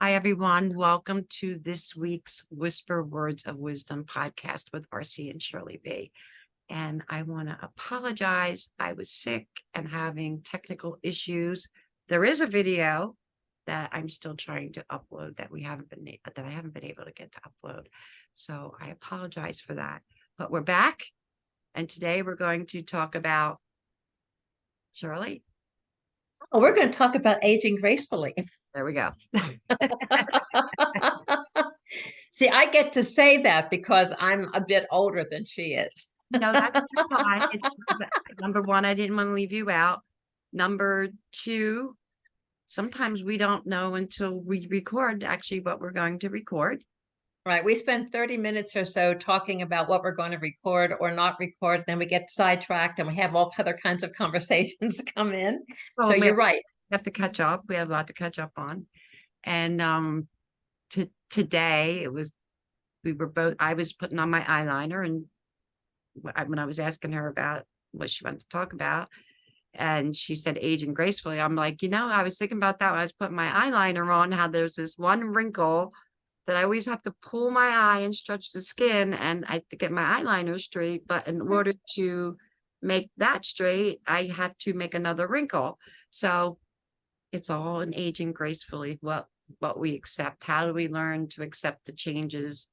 Hi, everyone. Welcome to this week's Whisper Words of Wisdom podcast with RC and Shirley B. And I want to apologize. I was sick and having technical issues. There is a video that I'm still trying to upload that I haven't been able to get to upload. So I apologize for that. But we're back, and today we're going to talk about Shirley. Oh, we're going to talk about aging gracefully. There we go. See, I get to say that because I'm a bit older than she is. No, that's fine. Number one, I didn't want to leave you out. Number two, sometimes we don't know until we record actually what we're going to record. Right. We spend 30 minutes or so talking about what we're going to record or not record. Then we get sidetracked and we have all other kinds of conversations come in. So We you're right. have to catch up. We have a lot to catch up on. And today I was putting on my eyeliner, and when I was asking her about what she wanted to talk about, and she said aging gracefully, I'm like, I was thinking about that when I was putting my eyeliner on, how there's this one wrinkle that I always have to pull my eye and stretch the skin, and I have to get my eyeliner straight. But in order to make that straight, I have to make another wrinkle. So it's all in aging gracefully, what we accept. How do we learn to accept the changes,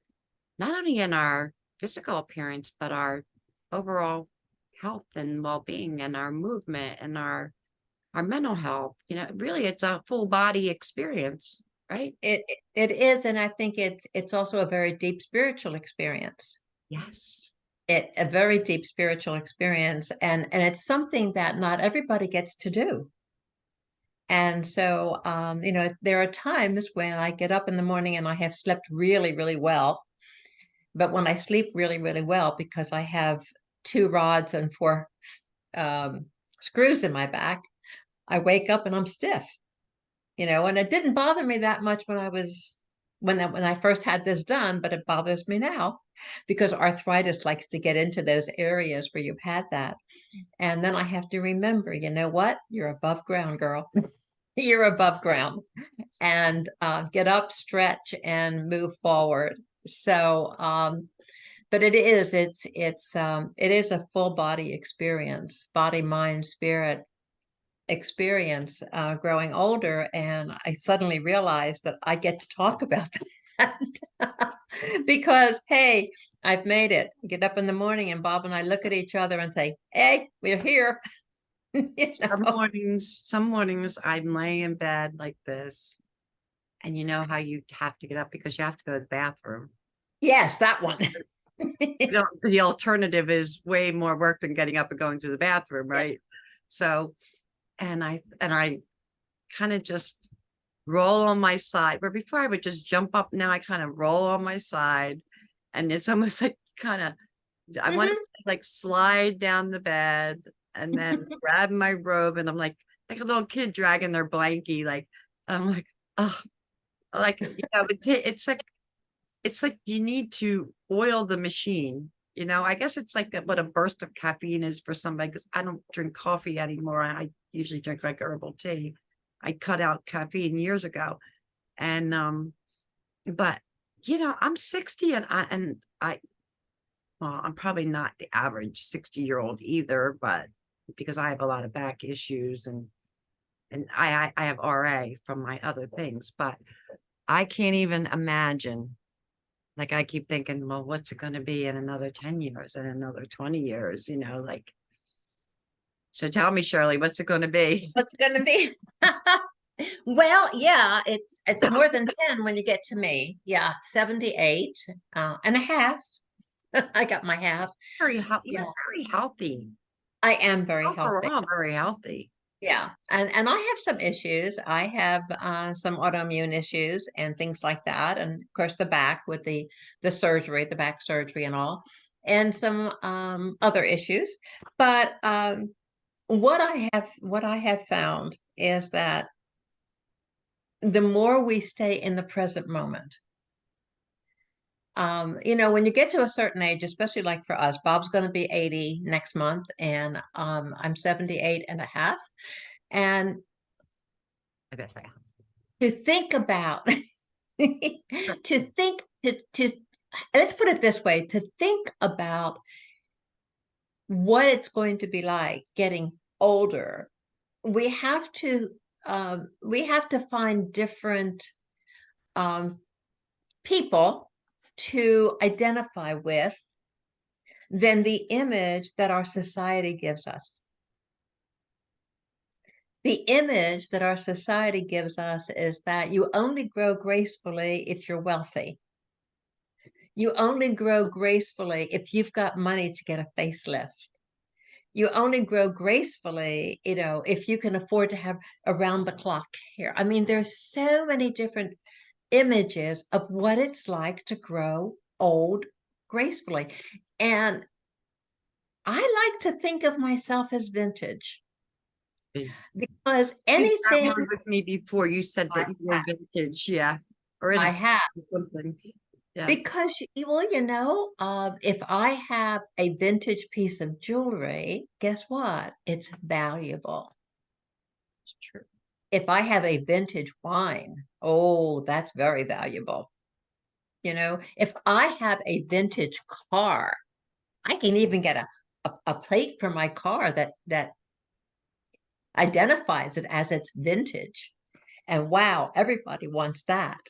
not only in our physical appearance, but our overall health and well-being, and our movement, and our mental health? Really, it's a full body experience, right? It is, and I think it's also a very deep spiritual experience. Yes. A very deep spiritual experience, and it's something that not everybody gets to do. And so, there are times when I get up in the morning and I have slept really, really well. But when I sleep really, really well, because I have 2 rods and 4 screws in my back, I wake up and I'm stiff, and it didn't bother me that much when I first had this done, but it bothers me now because arthritis likes to get into those areas where you've had that. And then I have to remember, you know what? You're above ground, girl. You're above ground, and get up, stretch, and move forward. So, but it is a full body experience, body, mind, spirit experience, growing older. And I suddenly realized that I get to talk about that because, hey, I've made it. Get up in the morning and Bob and I look at each other and say, hey, we're here. Some mornings I'm laying in bed like this, and you know how you have to get up because you have to go to the bathroom. Yes, that one. The alternative is way more work than getting up and going to the bathroom, right? So, and I kind of just roll on my side, where before I would just jump up. Now I kind of roll on my side, and it's almost like I want to like slide down the bed and then grab my robe, and I'm like a little kid dragging their blankie. Like I'm like, oh, like it's like you need to oil the machine. I guess it's like what a burst of caffeine is for somebody, because I don't drink coffee anymore. I usually drink like herbal tea. I cut out caffeine years ago. And but I'm 60, and well, I'm probably not the average 60-year-old either, but because I have a lot of back issues, and I have RA from my other things, but I can't even imagine. Like, I keep thinking, well, what's it going to be in another 10 years and another 20 years, like. So tell me, Shirley, what's it going to be? What's it going to be? Well, yeah, it's more than 10 when you get to me. Yeah, 78 and a half. I got my half. You're very healthy. I am very healthy. Overall, very healthy. Yeah, and I have some issues. I have some autoimmune issues and things like that, and of course the back with the surgery, the back surgery, and all, and some other issues. But what I have found is that the more we stay in the present moment, when you get to a certain age, especially like for us, Bob's going to be 80 next month, and I'm 78 and a half. And I bet I have. to think about To think to let's put it this way, to think about what it's going to be like getting older, we have to find different um, people to identify with than the image that our society gives us. The image that our society gives us is that you only grow gracefully if you're wealthy. You only grow gracefully if you've got money to get a facelift. You only grow gracefully, if you can afford to have around the clock hair. I mean, there's so many different images of what it's like to grow old gracefully. And I like to think of myself as vintage You because used that anything word with me before. You said I that you were have, vintage, yeah, or in I a have something. Yeah, because well, if I have a vintage piece of jewelry, guess what? It's valuable. it's true. If I have a vintage wine, oh, that's very valuable. If I have a vintage car, I can even get a plate for my car that identifies it as its vintage. And wow, everybody wants that.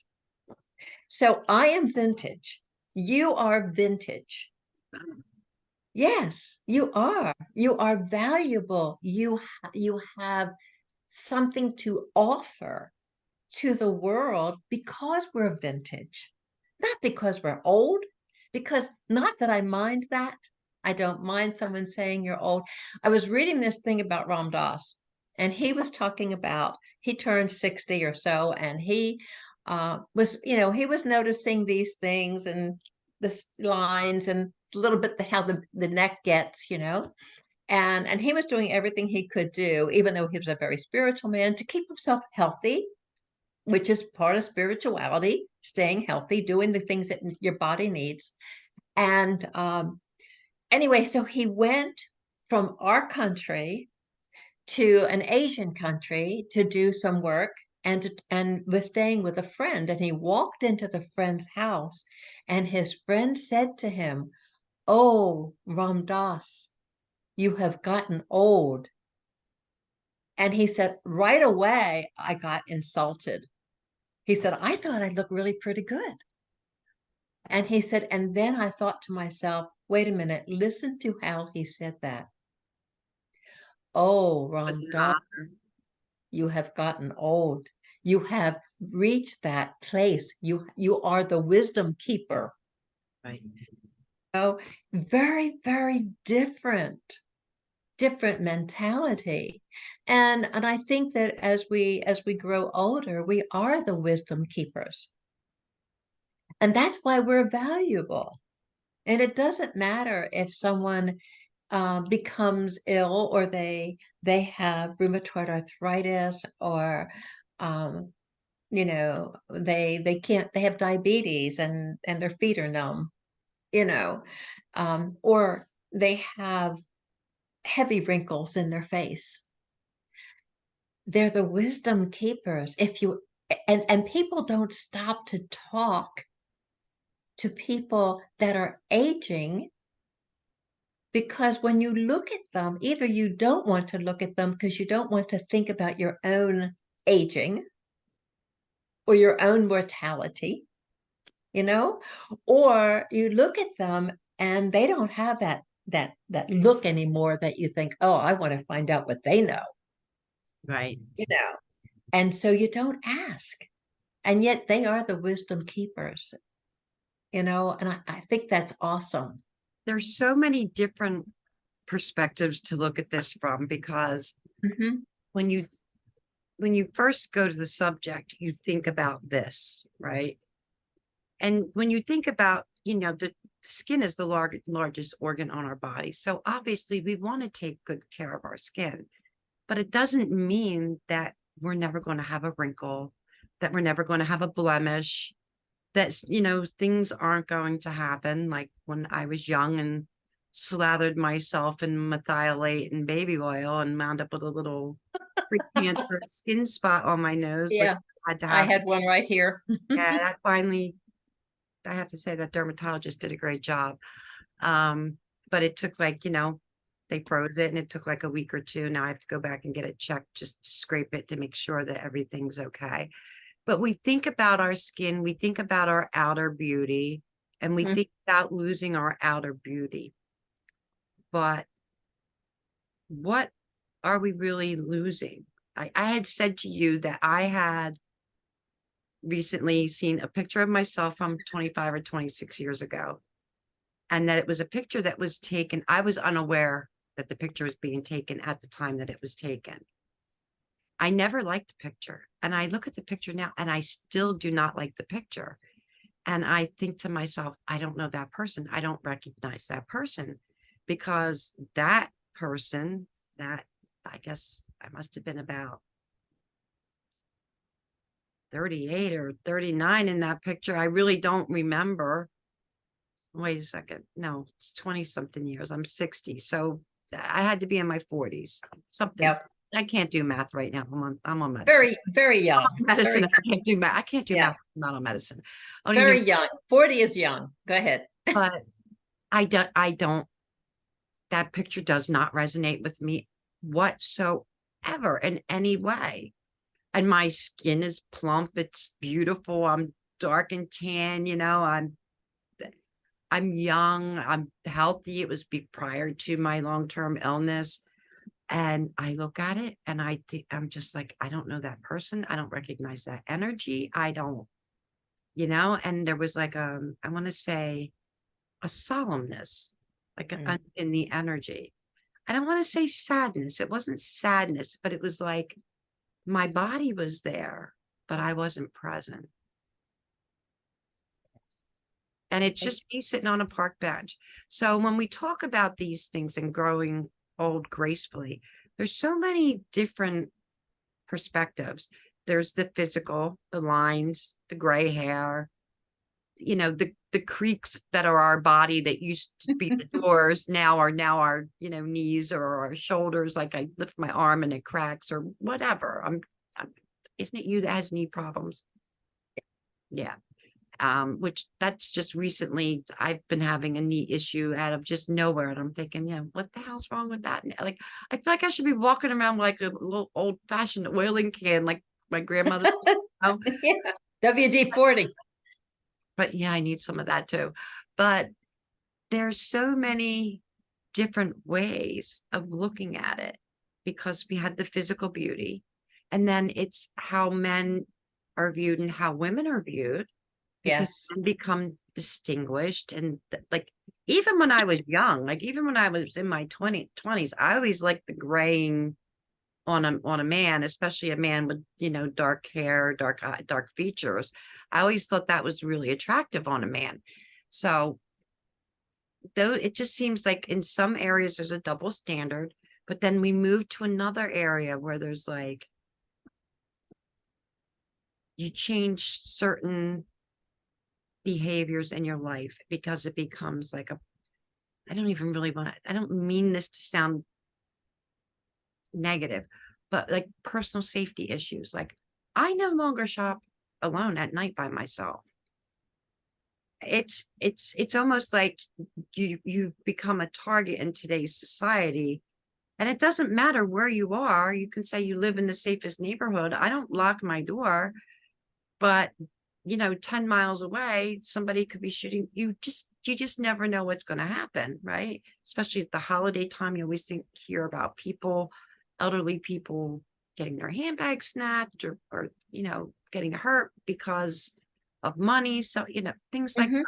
So I am vintage. You are vintage. Yes, you are. You are valuable. You have something to offer to the world because we're vintage, not because we're old, because not that I mind that. I don't mind someone saying you're old. I was reading this thing about Ram Dass, and he was talking about he turned 60 or so, and he he was noticing these things and the lines and a little bit how the neck gets, and he was doing everything he could do, even though he was a very spiritual man, to keep himself healthy, which is part of spirituality, staying healthy, doing the things that your body needs. And anyway, so he went from our country to an Asian country to do some work and was staying with a friend. And he walked into the friend's house, and his friend said to him, "Oh, Ram Dass, you have gotten old." And he said, right away, I got insulted. He said, I thought I looked really pretty good. And he said, and then I thought to myself, wait a minute, listen to how he said that. Oh, It was Ram an Dass, honor, you have gotten old. You have reached that place. You are the wisdom keeper. right? So very, very different mentality. And I think that as we grow older, we are the wisdom keepers. And that's why we're valuable. And it doesn't matter if someone becomes ill or they have rheumatoid arthritis or they have diabetes and their feet are numb, or they have heavy wrinkles in their face. They're the wisdom keepers. If you and people don't stop to talk to people that are aging, because when you look at them, either you don't want to look at them because you don't want to think about your own aging or your own mortality, you know, or you look at them and they don't have that look anymore that you think, oh, I want to find out what they know, Right. you know. And so you don't ask. And yet they are the wisdom keepers, and I think that's awesome. There's so many different perspectives to look at this from because Mm-hmm. when you when you first go to the subject, you think about this, right? And when you think about, the skin is the largest organ on our body. So obviously we want to take good care of our skin, but it doesn't mean that we're never going to have a wrinkle, that we're never going to have a blemish, that, things aren't going to happen. Like when I was young and slathered myself in methylate and baby oil and wound up with a little precancerous skin spot on my nose, which Yeah, I had to I have. had one right here. Yeah, that finally, I have to say that dermatologist did a great job. But it took like, they froze it and it took like a week or two. Now I have to go back and get it checked, just to scrape it to make sure that everything's okay. But we think about our skin, we think about our outer beauty, and we think about losing our outer beauty. But what are we really losing? I had said to you that I had recently seen a picture of myself from 25 or 26 years ago, and that it was a picture that was taken. I was unaware that the picture was being taken at the time that it was taken. I never liked the picture. And I look at the picture now and I still do not like the picture. And I think to myself, I don't know that person. I don't recognize that person, because that person, that, I guess I must have been about 38 or 39 in that picture. I really don't remember. Wait a second. No, it's 20 something years. I'm 60. So I had to be in my 40s. Something. Yep. I can't do math right now. I'm on medicine. Very, very young. Medicine. Very, I can't do math. I can't do yeah, math. I'm not on medicine. Only very knew, young. 40 is young. Go ahead. but I don't, that picture does not resonate with me whatsoever in any way. And my skin is plump. It's beautiful. I'm dark and tan, I'm young, I'm healthy. It was prior to my long-term illness. And I look at it and I'm just like, I don't know that person. I don't recognize that energy. I don't, and there was like, I want to say a solemnness, like in the energy. I don't want to say sadness. It wasn't sadness, but it was like my body was there, but I wasn't present. And it's just me sitting on a park bench. So when we talk about these things and growing old gracefully, there's so many different perspectives. There's the physical, the lines, the gray hair, the creaks that are our body that used to be the doors now are our, knees or our shoulders. Like I lift my arm and it cracks or whatever. Isn't it you that has knee problems? Yeah. Which that's just recently I've been having a knee issue out of just nowhere. And I'm thinking, what the hell's wrong with that? And like, I feel like I should be walking around like a little old fashioned oiling can, like my grandmother. Yeah. WD-40. But yeah, I need some of that too. But there's so many different ways of looking at it, because we had the physical beauty, and then it's how men are viewed and how women are viewed, because Yes. men become distinguished. And like, even when I was young, like even when I was in my 20s, I always liked the graying on a man, especially a man with, dark hair, dark features. I always thought that was really attractive on a man. So though it just seems like in some areas there's a double standard, but then we move to another area where there's like, you change certain behaviors in your life because it becomes like I don't even really I don't mean this to sound negative, but like personal safety issues. Like I no longer shop alone at night by myself. It's almost like you become a target in today's society. And it doesn't matter where you are. You can say you live in the safest neighborhood. I don't lock my door, but 10 miles away, somebody could be shooting. You just never know what's going to happen, right? Especially at the holiday time, you always hear about people, elderly people getting their handbags snatched or getting hurt because of money. So, things like that.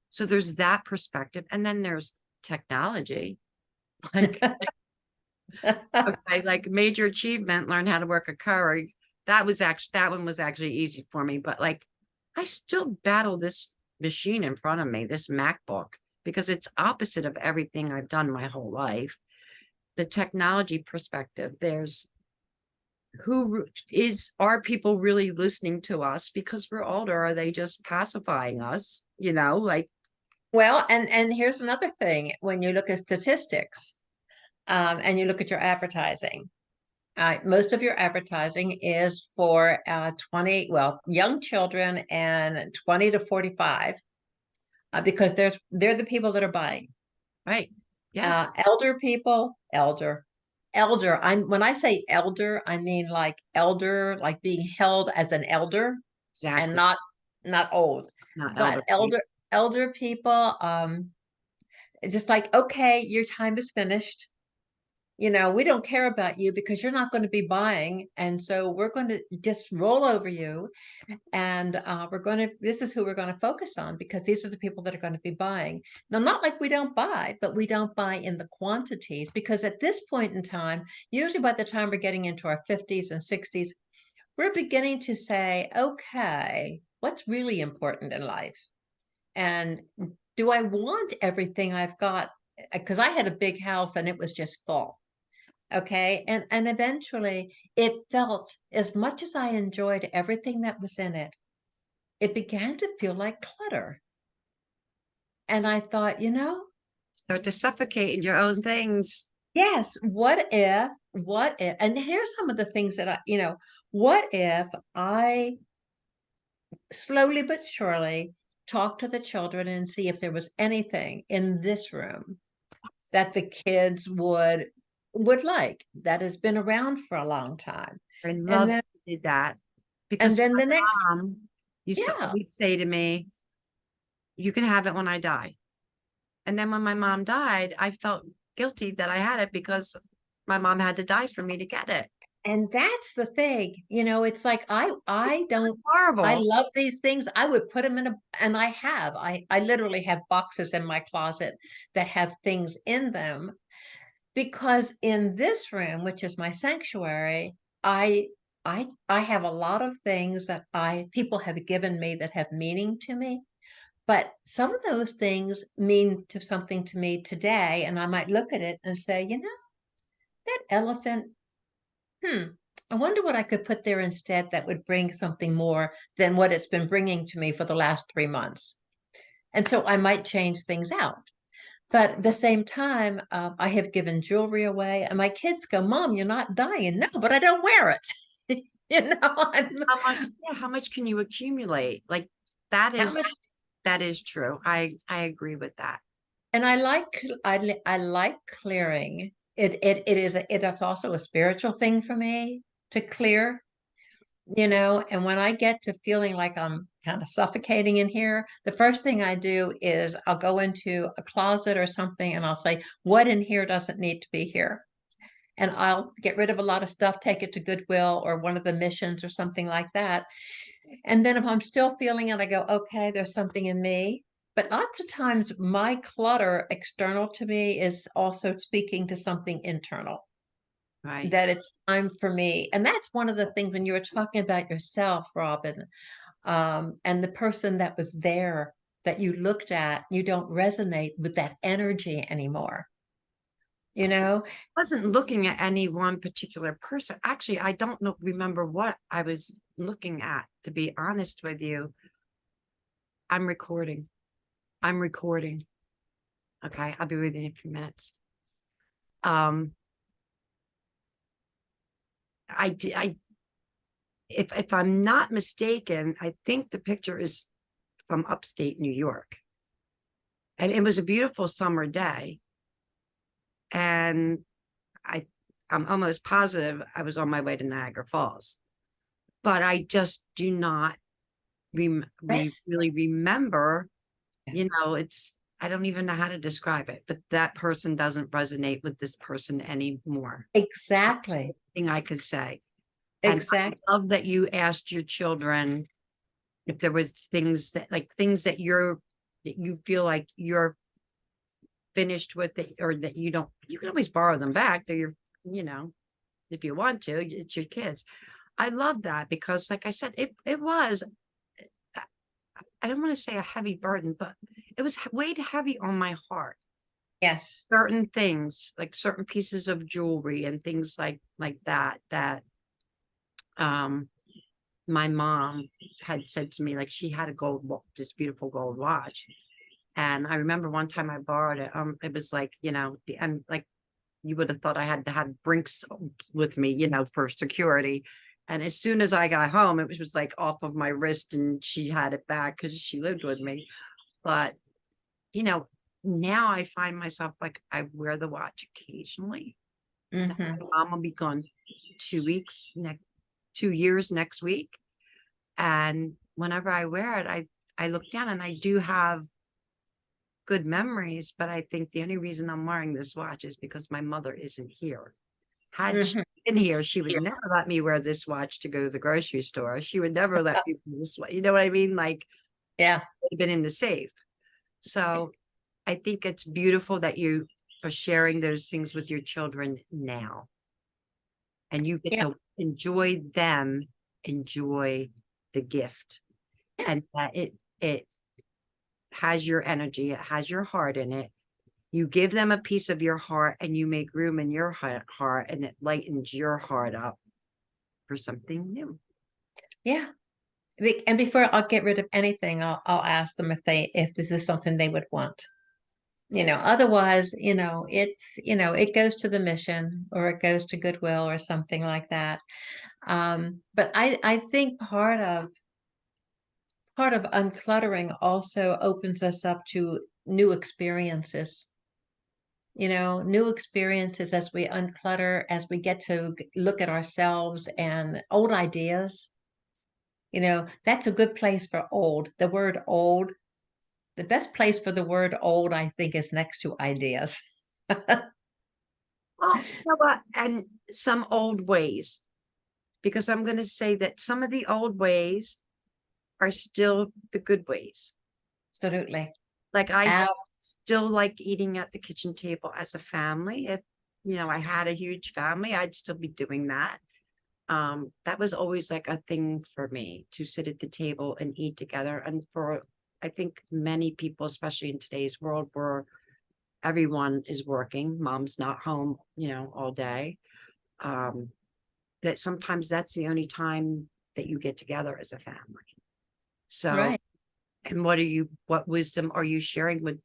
So there's that perspective. And then there's technology. Like like major achievement, learn how to work a car. That one was actually easy for me, but like I still battle this machine in front of me, this MacBook, because it's opposite of everything I've done my whole life. The technology perspective, there's are people really listening to us because we're older? Are they just pacifying us? Like Well, and here's another thing. When you look at statistics, and you look at your advertising, most of your advertising is for 20, well, young children and 20 to 45, because they're the people that are buying. Right. Yeah, Elder people, elder. When I say elder, I mean like elder, like being held as an elder and exactly. not old, Not but elderly. elder people, just like, okay, your time is finished. We don't care about you because you're not going to be buying. And so we're going to just roll over you. And this is who we're going to focus on because these are the people that are going to be buying. Now, not like we don't buy, but we don't buy in the quantities because at this point in time, usually by the time we're getting into our 50s and 60s, we're beginning to say, okay, what's really important in life? And do I want everything I've got? Because I had a big house and it was just full. Okay. And eventually it felt, as much as I enjoyed everything that was in it, it began to feel like clutter. And I thought, Start to suffocate in your own things. yes, what if, and here's some of the things that what if I slowly but surely talk to the children and see if there was anything in this room that the kids would like that has been around for a long time. I And love then you did that and because then my the next, mom yeah. would say to me, you can have it when I die. And then when my mom died, I felt guilty that I had it because my mom had to die for me to get it. And that's the thing, it's like I don't I Horrible. love these things. I would put them in and I literally have boxes in my closet that have things in them because in this room, which is my sanctuary, I I have a lot of things that I people have given me that have meaning to me. But some of those things mean to something to me today, and I might look at it and say, that elephant. I wonder what I could put there instead that would bring something more than what it's been bringing to me for the last 3 months. And so I might change things out. But at the same time, I have given jewelry away, and my kids go, "Mom, you're not dying." No, but I don't wear it. How much can you accumulate? Like that How is much? that is true. I agree with that. And I like clearing. It is also a spiritual thing for me to clear. And when I get to feeling like I'm kind of suffocating in here, the first thing I do is I'll go into a closet or something and I'll say, what in here doesn't need to be here? And I'll get rid of a lot of stuff, take it to Goodwill or one of the missions or something like that. And then if I'm still feeling it, I go, okay, there's something in me. But lots of times my clutter external to me is also speaking to something internal, Right. that it's time for me. And that's one of the things when you were talking about yourself, Robin, and the person that was there that you looked at, you don't resonate with that energy anymore. You know, Wasn't looking at any one particular person. Actually, I don't know, remember what I was looking at, to be honest with you. I'm recording. I'm recording. Okay, I'll be with you in a few minutes. Um, I if I'm not mistaken, I think the picture is from upstate New York. And it was a beautiful summer day. And I I'm almost positive I was on my way to Niagara Falls. But I just do not that's really remember, it's I don't even know how to describe it, but that person doesn't resonate with this person anymore. That's exactly, the thing I could say. And exactly, I love that you asked your children if there was things things that you feel like you're finished with it, or that you can always borrow them back. They're you know, if you want to, it's your kids. I love that because like I said, it was, I don't want to say a heavy burden, but it was weighed heavy on my heart. yes. Certain things, like certain pieces of jewelry and things like that um my mom had said to me, like she had a this beautiful gold watch, And I remember one time I borrowed it. It was like, the end, like you would have thought I had to have Brinks with me, for security. And as soon as I got home, it was like off of my wrist and she had it back because she lived with me. But, you know, now I find myself like I wear the watch occasionally. Now Hmm. my mom will be gone 2 weeks, 2 years next week. And whenever I wear it, I look down and I do have good memories, but I think the only reason I'm wearing this watch is because my mother isn't here. Had she Hmm. been here, she would never let me wear this watch to go to the grocery store. She would never let me wear this watch. You know what I mean? Like Yeah. it had been in the safe. So I think it's beautiful that you are sharing those things with your children now. And you get Yeah. to enjoy them, enjoy the gift. Yeah. And that it has your energy, it has your heart in it. You give them a piece of your heart and you make room in your heart and it lightens your heart up for something new. Yeah. And before I'll get rid of anything, I'll ask them if this is something they would want. Otherwise, it goes to the mission or it goes to Goodwill or something like that. But I think part of uncluttering also opens us up to new experiences. New experiences as we unclutter, as we get to look at ourselves and old ideas. That's a good place for old. The word old, the best place for the word old, I think, is next to ideas. Well, you know what? And some old ways, because I'm going to say that some of the old ways are still the good ways. Absolutely. Like Ab- still like eating at the kitchen table as a family. If, I had a huge family, I'd still be doing that. That was always like a thing for me to sit at the table and eat together. And for, I think many people, especially in today's world where everyone is working, mom's not home, all day. Um, that sometimes that's the only time that you get together as a family. So, right. and what wisdom are you sharing with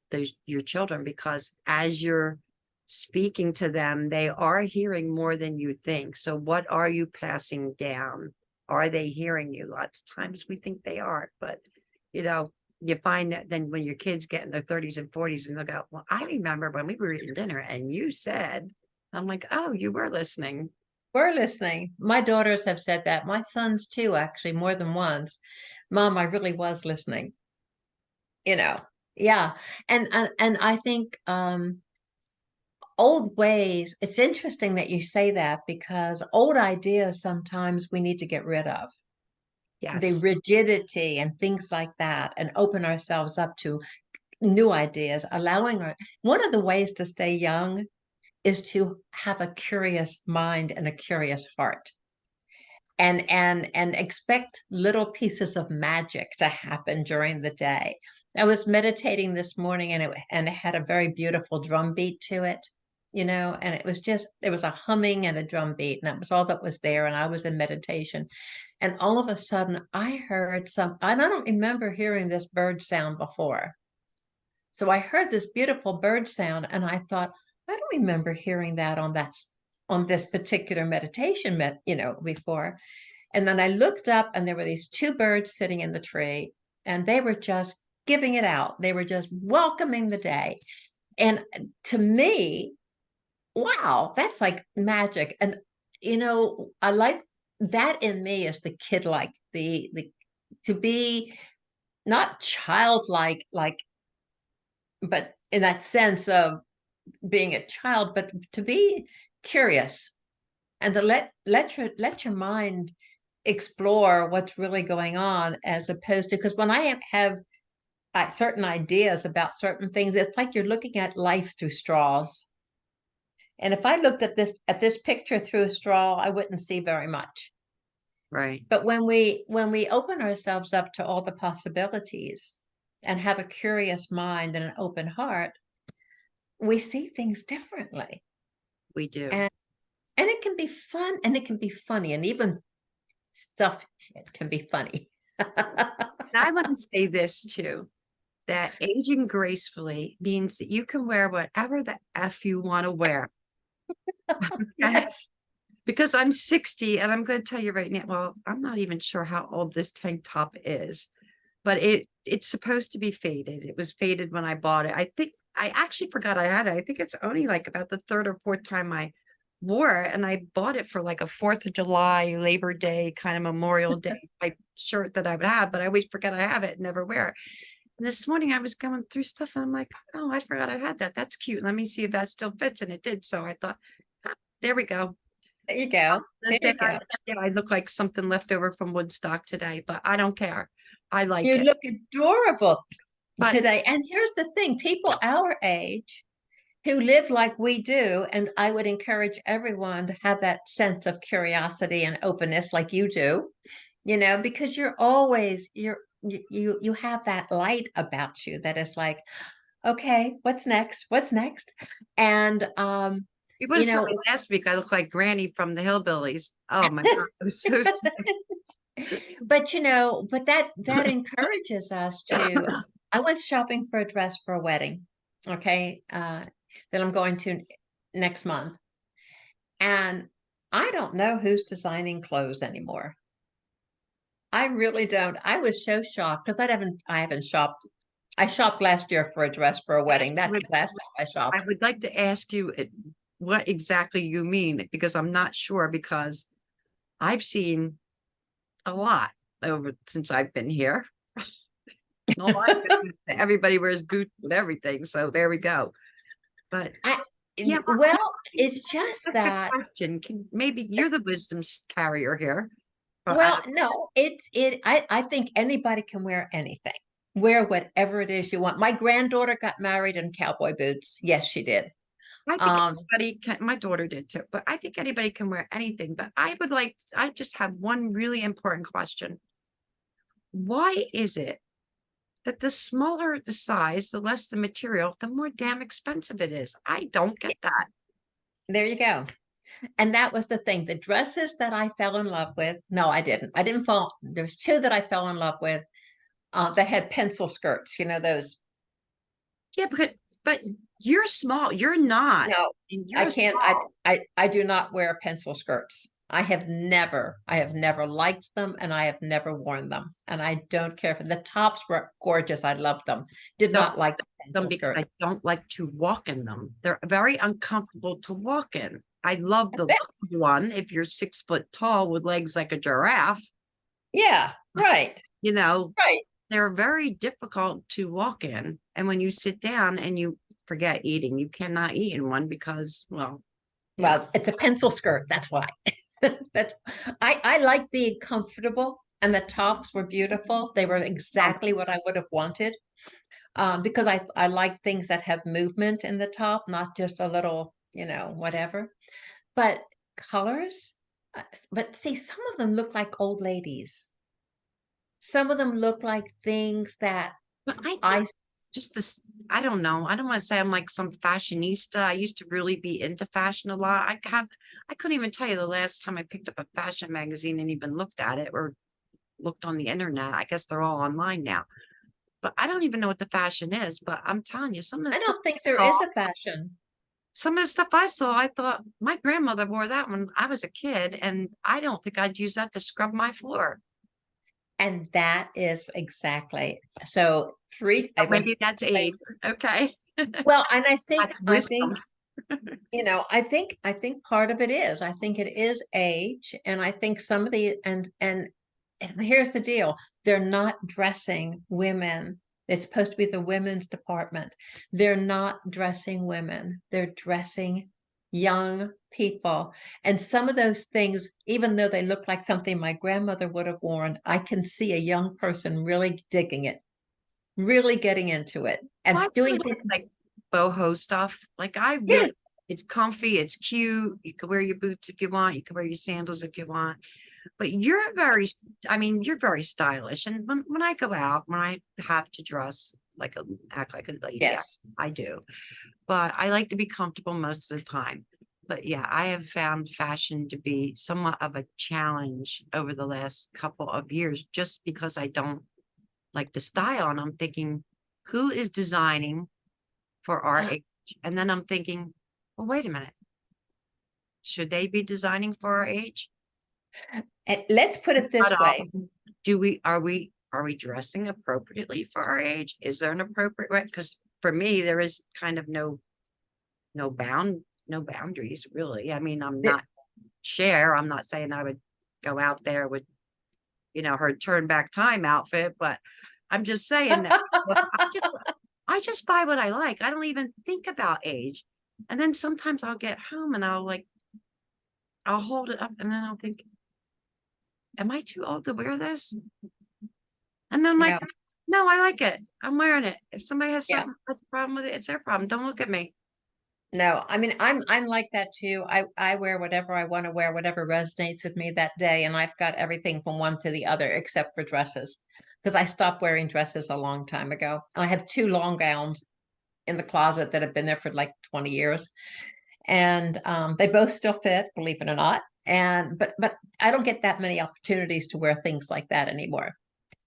your children? Because as you're speaking to them, they are hearing more than you think. So what are you passing down? Are they hearing you? Lots of times we think they are, but you know, you find that then when your kids get in their 30s and 40s and they'll go, well, I remember when we were eating dinner and you said, I'm like, oh, you were listening. We're listening. My daughters have said that. My sons too, actually, more than once. Mom, I really was listening. You know. Yeah. And I think old ways, it's interesting that you say that because old ideas sometimes we need to get rid of. The Yes. rigidity and things like that, and open ourselves up to new ideas, one of the ways to stay young is to have a curious mind and a curious heart and expect little pieces of magic to happen during the day. I was meditating this morning and it had a very beautiful drum beat to it, and it was just there was a humming and a drum beat, and that was all that was there. And I was in meditation, and all of a sudden I heard I don't remember hearing this bird sound before. So I heard this beautiful bird sound, and I thought, I don't remember hearing that on this particular meditation, before. And then I looked up and there were these two birds sitting in the tree and they were just giving it out. They were just welcoming the day. And to me, wow, that's like magic. And I like that in me as the kid, like the to be not childlike, but in that sense of being a child, but to be curious and to let your mind explore what's really going on, as opposed to, because when I have certain ideas about certain things, it's like you're looking at life through straws. And if I looked at this picture through a straw, I wouldn't see very much. Right. But when we open ourselves up to all the possibilities and have a curious mind and an open heart, we see things differently. We do. And and it can be fun and it can be funny, and even stuff, it can be funny. And I want to say this too. that aging gracefully means that you can wear whatever the F you want to wear. Okay? Yes. Because I'm 60 and I'm going to tell you right now, well, I'm not even sure how old this tank top is, but it's supposed to be faded. It was faded when I bought it. I think I actually forgot I had it. I think it's only like about the third or fourth time I wore it, and I bought it for like a 4th of July, Labor Day, kind of Memorial Day type shirt that I would have, but I always forget I have it and never wear it. And this morning I was going through stuff and I'm like, oh, I forgot I had that. That's cute. Let me see if that still fits. And it did. So I thought, "Ah, there we go. There you go. The There day you go. I look like something left over from Woodstock today, but I don't care. I like You it. look adorable But today. And here's the thing, people our age who live like we do, and I would encourage everyone to have that sense of curiosity and openness like you do, because you have that light about you that is like, okay, what's next? What's next? And you would you have saw know, me last week. I look like Granny from the Hillbillies. Oh my God. I was so but that encourages us to. I went shopping for a dress for a wedding, okay, that I'm going to next month, and I don't know who's designing clothes anymore. I really don't. I was so shocked because I haven't shopped. I shopped last year for a dress for a wedding. That's the last time I I shopped. would like to ask you what exactly you mean, because I'm not sure, because I've seen a lot over since I've been here. No, everybody wears boots and everything. So there we go. But I, yeah, well, it's just that's a that. question. Maybe you're the wisdom carrier here. But I Well, don't, no, I think anybody can wear anything. Wear whatever it is you want. My granddaughter got married in cowboy boots. Yes, she did. I think Um, anybody can, my daughter did too, but I think anybody can wear anything. But I just have one really important question. Why is it that the smaller the size, the less the material, the more damn expensive it is? I don't get that. there you go. And that was the thing. The dresses that I fell in love with, no, I didn't. I didn't fall. There's two that I fell in love with that had pencil skirts, those. Yeah, but you're small. You're not. No, And I you're can't. I, small. I, I do not wear pencil skirts. I have never liked them and I have never worn them. And I don't care for the tops were gorgeous. I loved them. Did Don't not like the them pencil because skirt. I don't like to walk in them. They're very uncomfortable to walk in. I love the look of That's, one if you're 6 foot tall with legs like a giraffe. yeah, right, You know, right. they're very difficult to walk in. And when you sit down and you forget eating, you cannot eat in one because, well, yeah. Well, it's a pencil skirt. That's why. That's I like being comfortable, and the tops were beautiful. They were Um, exactly what I would have wanted. Because I like things that have movement in the top, not just a little, whatever. But colors, but see, some of them look like old ladies. Some of them look like things that but I think I, just this, I don't know. I don't want to say I'm like some fashionista. I used to really be into fashion a lot. I couldn't even tell you the last time I picked up a fashion magazine and even looked at it or looked on the internet. I guess they're all online now. But I don't even know what the fashion is. But I'm telling you, I don't think there is a fashion. some of the stuff I saw, I thought my grandmother wore that when I was a kid, and I don't think I'd use that to scrub my floor. And that is exactly so I So went maybe that's age. Okay. well, and I think That's I wisdom. think I think part of it is. I think it is age, and I think some of the and here's the deal. They're not dressing women. It's supposed to be the women's department. They're not dressing women. They're dressing young people. And some of those things, even though they look like something my grandmother would have worn, I can see a young person really digging it, really getting into it, Well, and I doing really things. like boho stuff. Like I Yeah, really, it's comfy, it's cute. You can wear your boots if you want. You can wear your sandals if you want. But you're I mean, you're very stylish. And when I go out, when I have to dress like act like a lady, yes. I do. But I like to be comfortable most of the time. But yeah, I have found fashion to be somewhat of a challenge over the last couple of years just because I don't like the style. And I'm thinking, who is designing for our age? And then I'm thinking, well, wait a minute. Should they be designing for our age? And let's put it But this way. are we dressing appropriately for our age? Is there an appropriate way? Because for me, there is kind of no boundaries really. I mean, I'm that- not Cher. I'm not saying I would go out there with, her turn back time outfit, but I'm just saying that I just buy what I like. I don't even think about age. And then sometimes I'll get home and I'll hold it up and then I'll think, am I too old to wear this? And then I'm No, like, no, I like it. I'm wearing it. If somebody yeah. has a problem with it, it's their problem. Don't look at me. No, I mean I'm like that too. I wear whatever I want to wear, whatever resonates with me that day, and I've got everything from one to the other except for dresses because I stopped wearing dresses a long time ago. I have two long gowns in the closet that have been there for like 20 years, and they both still fit, believe it or not. And but I don't get that many opportunities to wear things like that anymore.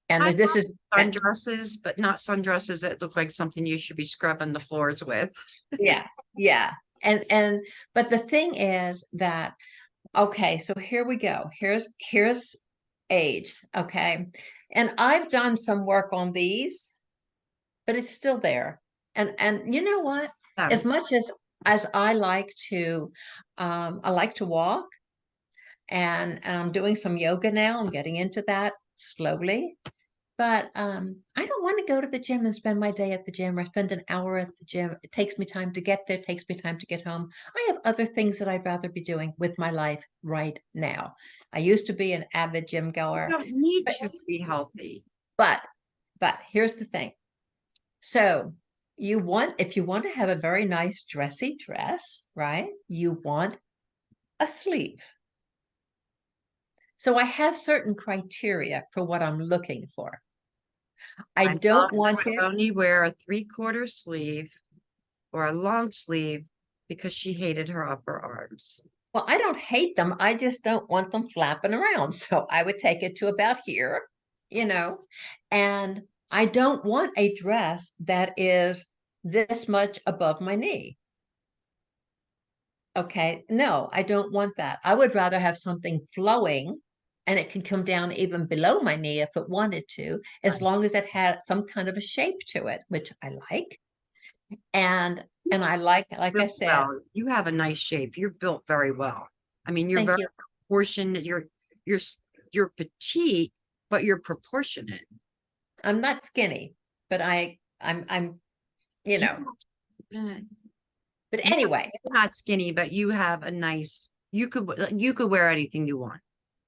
And I this is love sundresses, but not sundresses that look like something you should be scrubbing the floors with. yeah, yeah. And but the thing is that okay, so here we go. Here's age, okay? And I've done some work on these, but it's still there. And you know what? As Um, much as I like to walk and I'm doing some yoga now. I'm getting into that slowly. But I don't want to go to the gym and spend my day at the gym or spend an hour at the gym. It takes me time to get there, takes me time to get home. I have other things that I'd rather be doing with my life right now. I used to be an avid gym you goer, don't need but to be healthy. but but here's the thing. So if you want to have a very nice dressy dress, right? You want a sleeve. So I have certain criteria for what I'm looking for. I My mom don't want would it. only wear a 3/4 sleeve or a long sleeve because she hated her upper arms. Well, I don't hate them. I just don't want them flapping around. So I would take it to about here, you know, and I don't want a dress that is this much above my knee. Okay. No, I don't want that. I would rather have something flowing and it can come down even below my knee if it wanted to, as Right. long as it had some kind of a shape to it, which I like. And I like I Built said, well. You have a nice shape. You're built very well. I mean, you're thank very you. proportionate. You're you're petite, but you're proportionate. I'm not skinny, but I'm, you You, know, uh, but you're anyway, not skinny, but you have a nice. You could wear anything you want,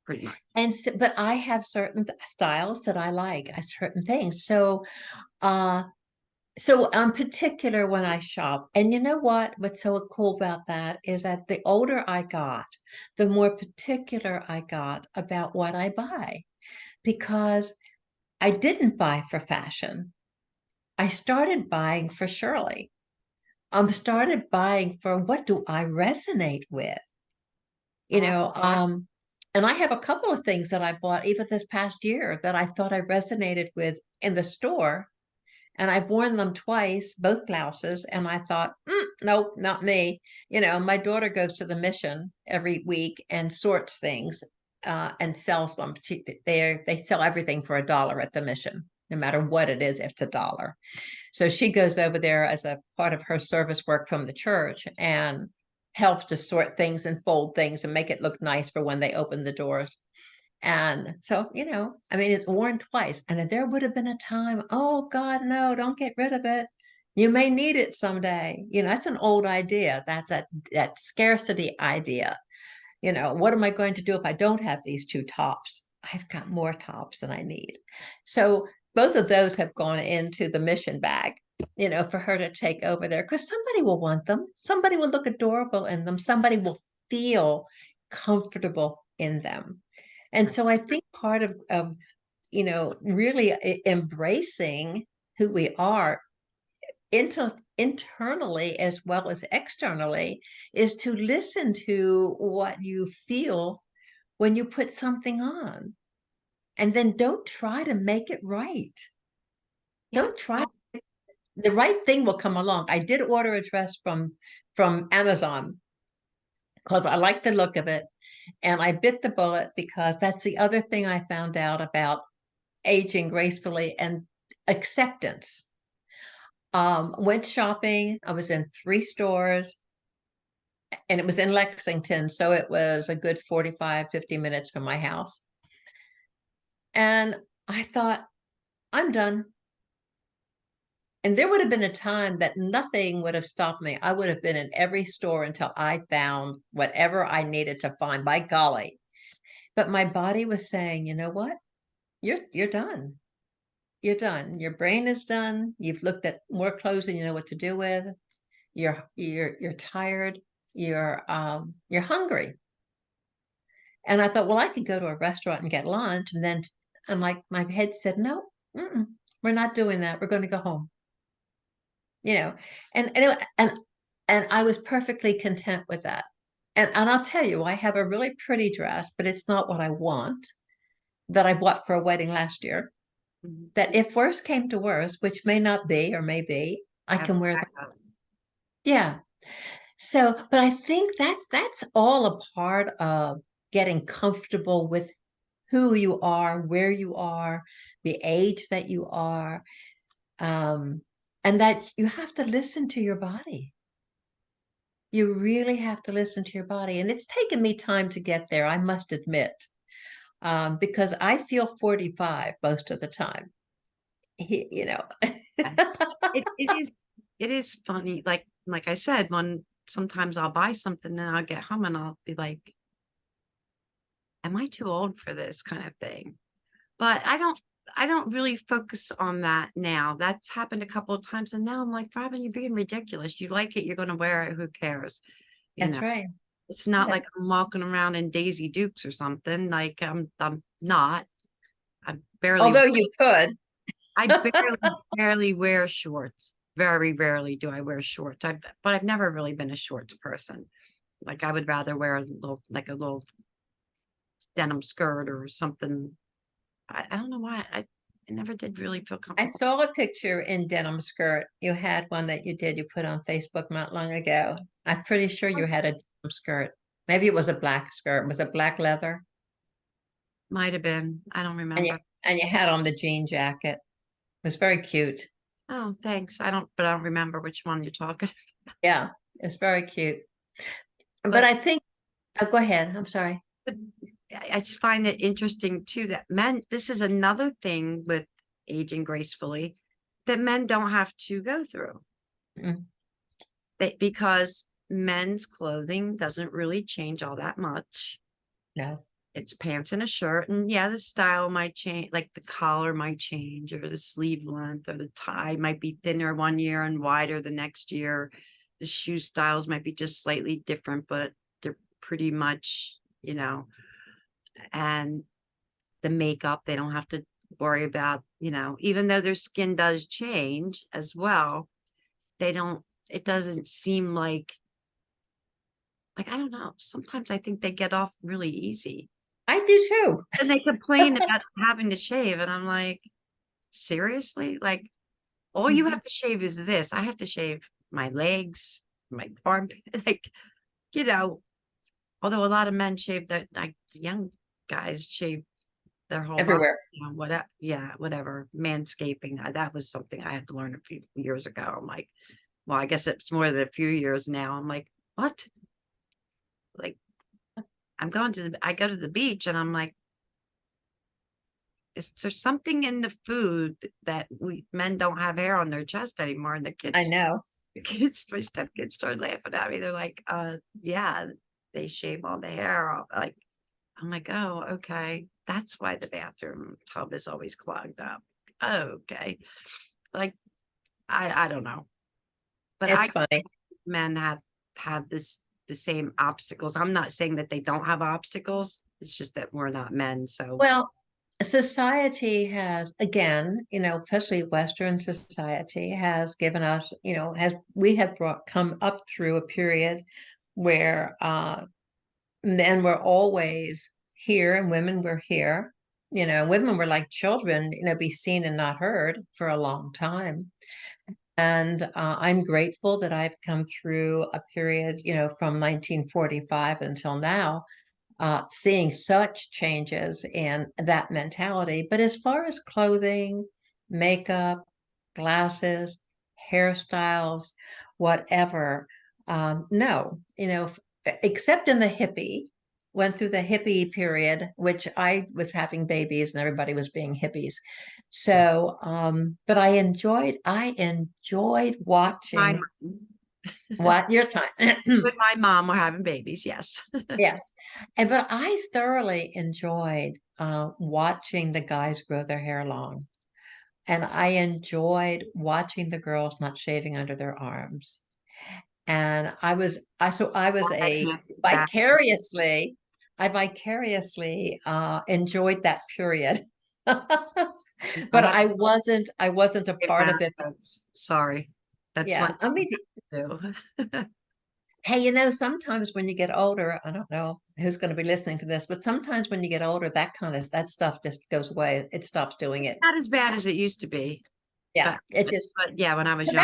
pretty much. and so, but I have certain styles that I like, certain things. Uh, so I'm particular when I shop. And you know what? What's so cool about that is that the older I got, the more particular I got about what I buy because I didn't buy for fashion. I started buying for Shirley. Started buying for what do I resonate with? You Uh, know, and I have a couple of things that I bought even this past year that I thought I resonated with in the store. And I've worn them twice, both blouses, and I thought, nope, not me. You know, my daughter goes to the mission every week and sorts things and sells them. They sell everything for $1 at the mission, no matter what it is, if it's $1. So she goes over there as a part of her service work from the church and helps to sort things and fold things and make it look nice for when they open the doors. And so, I mean, it's worn twice. And if there would have been a time, oh God, no, don't get rid of it. You may need it someday. That's an old idea. That's that scarcity idea. What am I going to do if I don't have these two tops? I've got more tops than I need. So both of those have gone into the mission bag, for her to take over there because somebody will want them. Somebody will look adorable in them. Somebody will feel comfortable in them. And so I think part of really embracing who we are internally as well as externally is to listen to what you feel when you put something on and then don't try to make it right. yeah. Don't try. the right thing will come along. I did order a dress from Amazon because I like the look of it. And I bit the bullet because that's the other thing I found out about aging gracefully and acceptance. Went shopping. I was in 3 stores and it was in Lexington. So it was a good 45, 50 minutes from my house. And I thought, I'm done. And there would have been a time that nothing would have stopped me. I would have been in every store until I found whatever I needed to find. By golly. But my body was saying, you know what? You're done. You're done. Your brain is done. You've looked at more clothes than you know what to do with. You're tired. You're hungry. And I thought, well, I could go to a restaurant and get lunch. And then I'm like, my head said, no, we're not doing that. We're going to go home. You know, and I was perfectly content with that. And I'll tell you, I have a really pretty dress, but it's not what I want that I bought for a wedding last year. Mhm. That if worse came to worse, which may not be or may be, I Have a can wear that. backup. Yeah. So, but I think that's all a part of getting comfortable with who you are, where you are, the age that you are, um, and that you have to listen to your body. You really have to listen to your body. And it's taken me time to get there, I must admit, because I feel 45 most of the time. You know, And it is funny. Like I said, when sometimes I'll buy something and I'll get home and I'll be like, am I too old for this kind of thing? But I don't really focus on that now. That's happened a couple of times. And now I'm like, Robin, you're being ridiculous. You like it, you're gonna wear it, who cares? You that's know, right. it's not That, like I'm walking around in Daisy Dukes or something. Like I'm not. I barely although you could. I barely wear shorts. Very rarely do I wear shorts. But I've never really been a shorts person. Like I would rather wear a little denim skirt or something. I don't know why. I never did really feel I comfortable. saw a picture in denim skirt. You had one that you put on Facebook not long ago. I'm pretty sure you had a denim skirt. Maybe it was a black skirt. Was it black leather? Might have been. I don't And you remember. and you had on the jean jacket. It was very cute. Oh, thanks. But I don't remember which one you're talking. Yeah, it's very cute. But But I think, oh, go ahead. I'm sorry. but I just find it interesting too that men, this is another thing with aging gracefully that men don't have to go through. Mm, Because men's clothing doesn't really change all that much. no, It's pants and a shirt, and yeah, the style might change, like the collar might change, or the sleeve length, or the tie might be thinner one year and wider the next year. The shoe styles might be just slightly different, but they're pretty much, and the makeup, they don't have to worry about, even though their skin does change as well, they don't, it doesn't seem like, I don't know. Sometimes I think they get off really easy. I do too. And they complain about having to shave. And I'm like, seriously? Like, all you Mhm. have to shave is this. I have to shave my legs, my armpit, like, you know, although a lot of men shave that, like young guys shave their whole body, Everywhere. whatever. Yeah, whatever. Manscaping. That was something I had to learn a few years ago. I'm like, well, I guess it's more than a few years now. I'm like, what? Like, I go to the beach and I'm like, is there something in the food that we men don't have hair on their chest anymore? And the I kids, know. the kids, my stepkids started laughing at me. They're like, yeah, they shave all the hair off. Like, I'm like, oh, okay. That's why the bathroom tub is always clogged up. Oh, okay. Like, I don't know. But It's I funny. men have the same obstacles. I'm not saying that they don't have obstacles. It's just that we're not men. So Well, society has, again, especially Western society has given us, we have come up through a period where men were always here and women were here. Women were like children, be seen and not heard for a long time. And I'm grateful that I've come through a period, from 1945 until now, seeing such changes in that mentality. But as far as clothing, makeup, glasses, hairstyles, whatever, no, except in the hippie, went through the hippie period, which I was having babies and everybody was being hippies. Yeah. So, but I enjoyed My watching mom. what your time. With my mom, we're having babies. Yes. Yes. But I thoroughly enjoyed watching the guys grow their hair long. And I enjoyed watching the girls not shaving under their arms. And I was I a can't do that. vicariously, I vicariously enjoyed that period. I But have I wasn't a to get part of it. benefits. Sorry. That's Yeah. one I mean, thing to do. hey, sometimes when you get older, I don't know who's going to be listening to this, but sometimes when you get older, that stuff just goes away. It stops doing it. Not as bad as it used to be. Yeah, But, it just but yeah, when I was but young,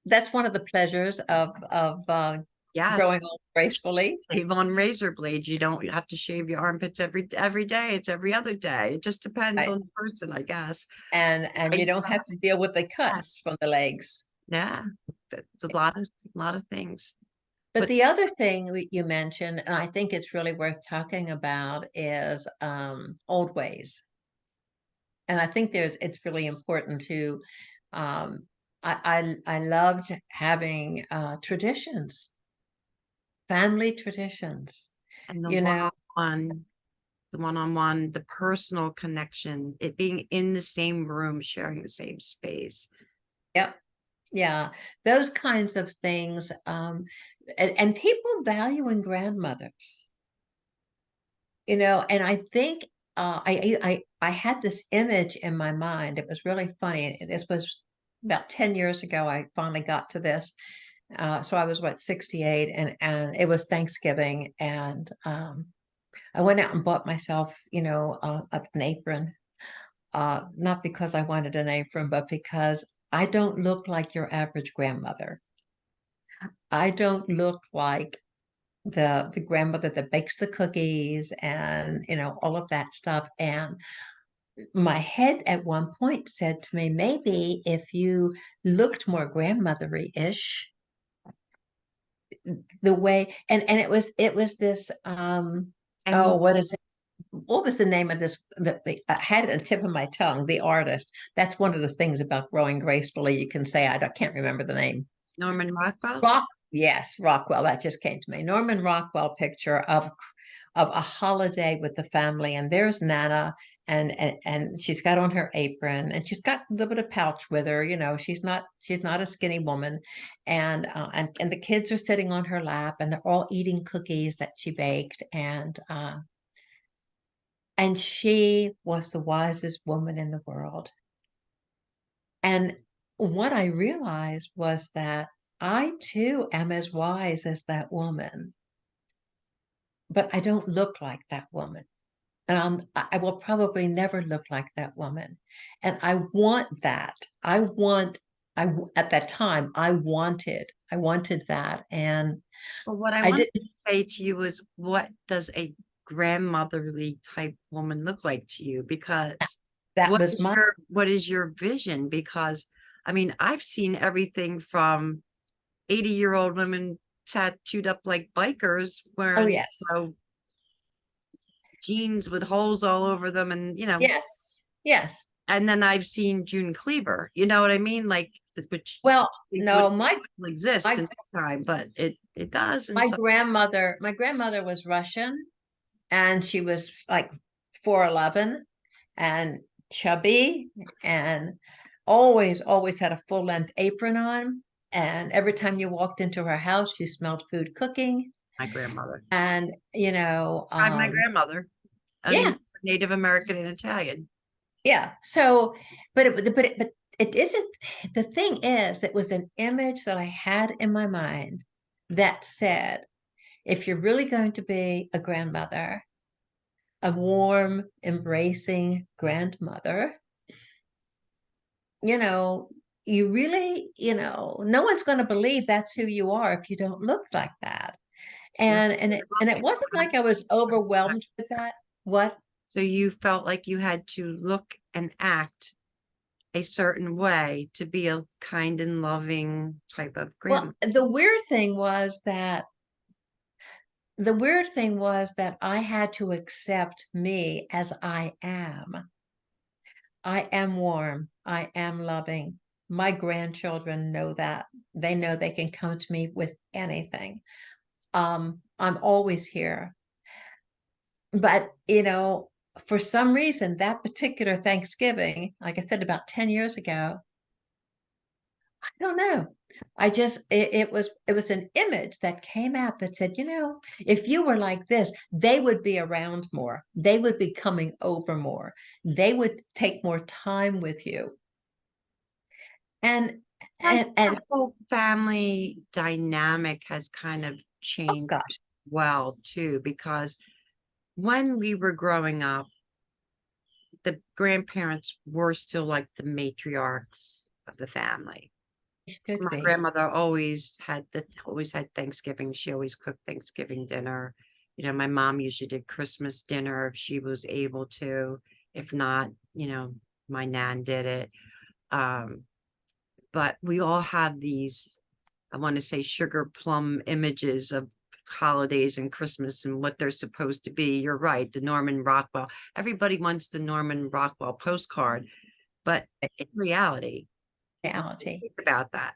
that's one of the pleasures of yes. growing old gracefully. Shave on razor blades. You don't have to shave your armpits every day. It's every other day. It just depends Right? on the person, I guess. And you Right? don't have to deal with the cuts from the legs. Yeah. It's a lot of things. But But the other thing you mentioned, and I think it's really worth talking about, is old ways. And I think it's really important to um, I loved having traditions, family traditions, and you know. the one-on-one, the personal connection, it being in the same room, sharing the same space. Yep. Yeah, those kinds of things, and people valuing grandmothers, and I think I had this image in my mind. It was really funny. This was about 10 years ago. I finally got to this. So I was, what, 68, and it was Thanksgiving, and I went out and bought myself, an apron. Not because I wanted an apron, but because I don't look like your average grandmother. I don't look like the grandmother that bakes the cookies and all of that stuff. And my head at one point said to me, maybe if you looked more grandmothery-ish, the way, and it was this And oh, what what was the name of this, I had it at the tip of my tongue, the artist. That's one of the things about growing gracefully. You can say, can't remember the name. Norman Rockwell? Yes, Rockwell. That just came to me. Norman Rockwell picture of a holiday with the family, and there's Nana, and she's got on her apron, and she's got a little bit of pouch with her. She's not a skinny woman, and the kids are sitting on her lap, and they're all eating cookies that she baked, and she was the wisest woman in the world. And what I realized was that I too am as wise as that woman, but I don't look like that woman. I will probably never look like that woman. And I want that. At that time, I wanted that. And Well, what I I wanted didn't, to say to you is, what does a grandmotherly type woman look like to you? Because that was my, what is your vision? Because I mean, I've seen everything from 80-year-old women tattooed up like bikers oh, wearing, yes, jeans with holes all over them, yes, yes. and then I've seen June Cleaver. You know what I mean? Like, which Well, would no, exist my, in this time, but it does. And my so grandmother was Russian, and she was like 4'11" and chubby, and always had a full length apron on. And every time you walked into her house, you smelled food cooking. my grandmother. And, I'm my grandmother. I yeah, mean, Native American and Italian. yeah. So, but it isn't, the thing is, it was an image that I had in my mind that said, if you're really going to be a grandmother, a warm, embracing grandmother, you know, you really, no one's going to believe that's who you are if you don't look like that. Right. And it wasn't like I was overwhelmed with that. What? So you felt like you had to look and act a certain way to be a kind and loving type of grandma. Well, the weird thing was that I had to accept me as I am. I am warm. I am loving. My grandchildren know that. They know they can come to me with anything. I'm always here. But, for some reason, that particular Thanksgiving, like I said, about 10 years ago, I don't know. It was an image that came out that said, if you were like this, they would be around more. They would be coming over more. They would take more time with you. And I think and the whole family dynamic has kind of oh changed gosh, well too, because when we were growing up, the grandparents were still like the matriarchs of the family. it should My be. grandmother always had Thanksgiving. She always cooked Thanksgiving dinner. My mom usually did Christmas dinner if she was able to. If not, my nan did it. Um, but we all have these, I want to say, sugar plum images of holidays and Christmas and what they're supposed to be. You're right, the Norman Rockwell. Everybody wants the Norman Rockwell postcard, but in reality, Reality. think about that.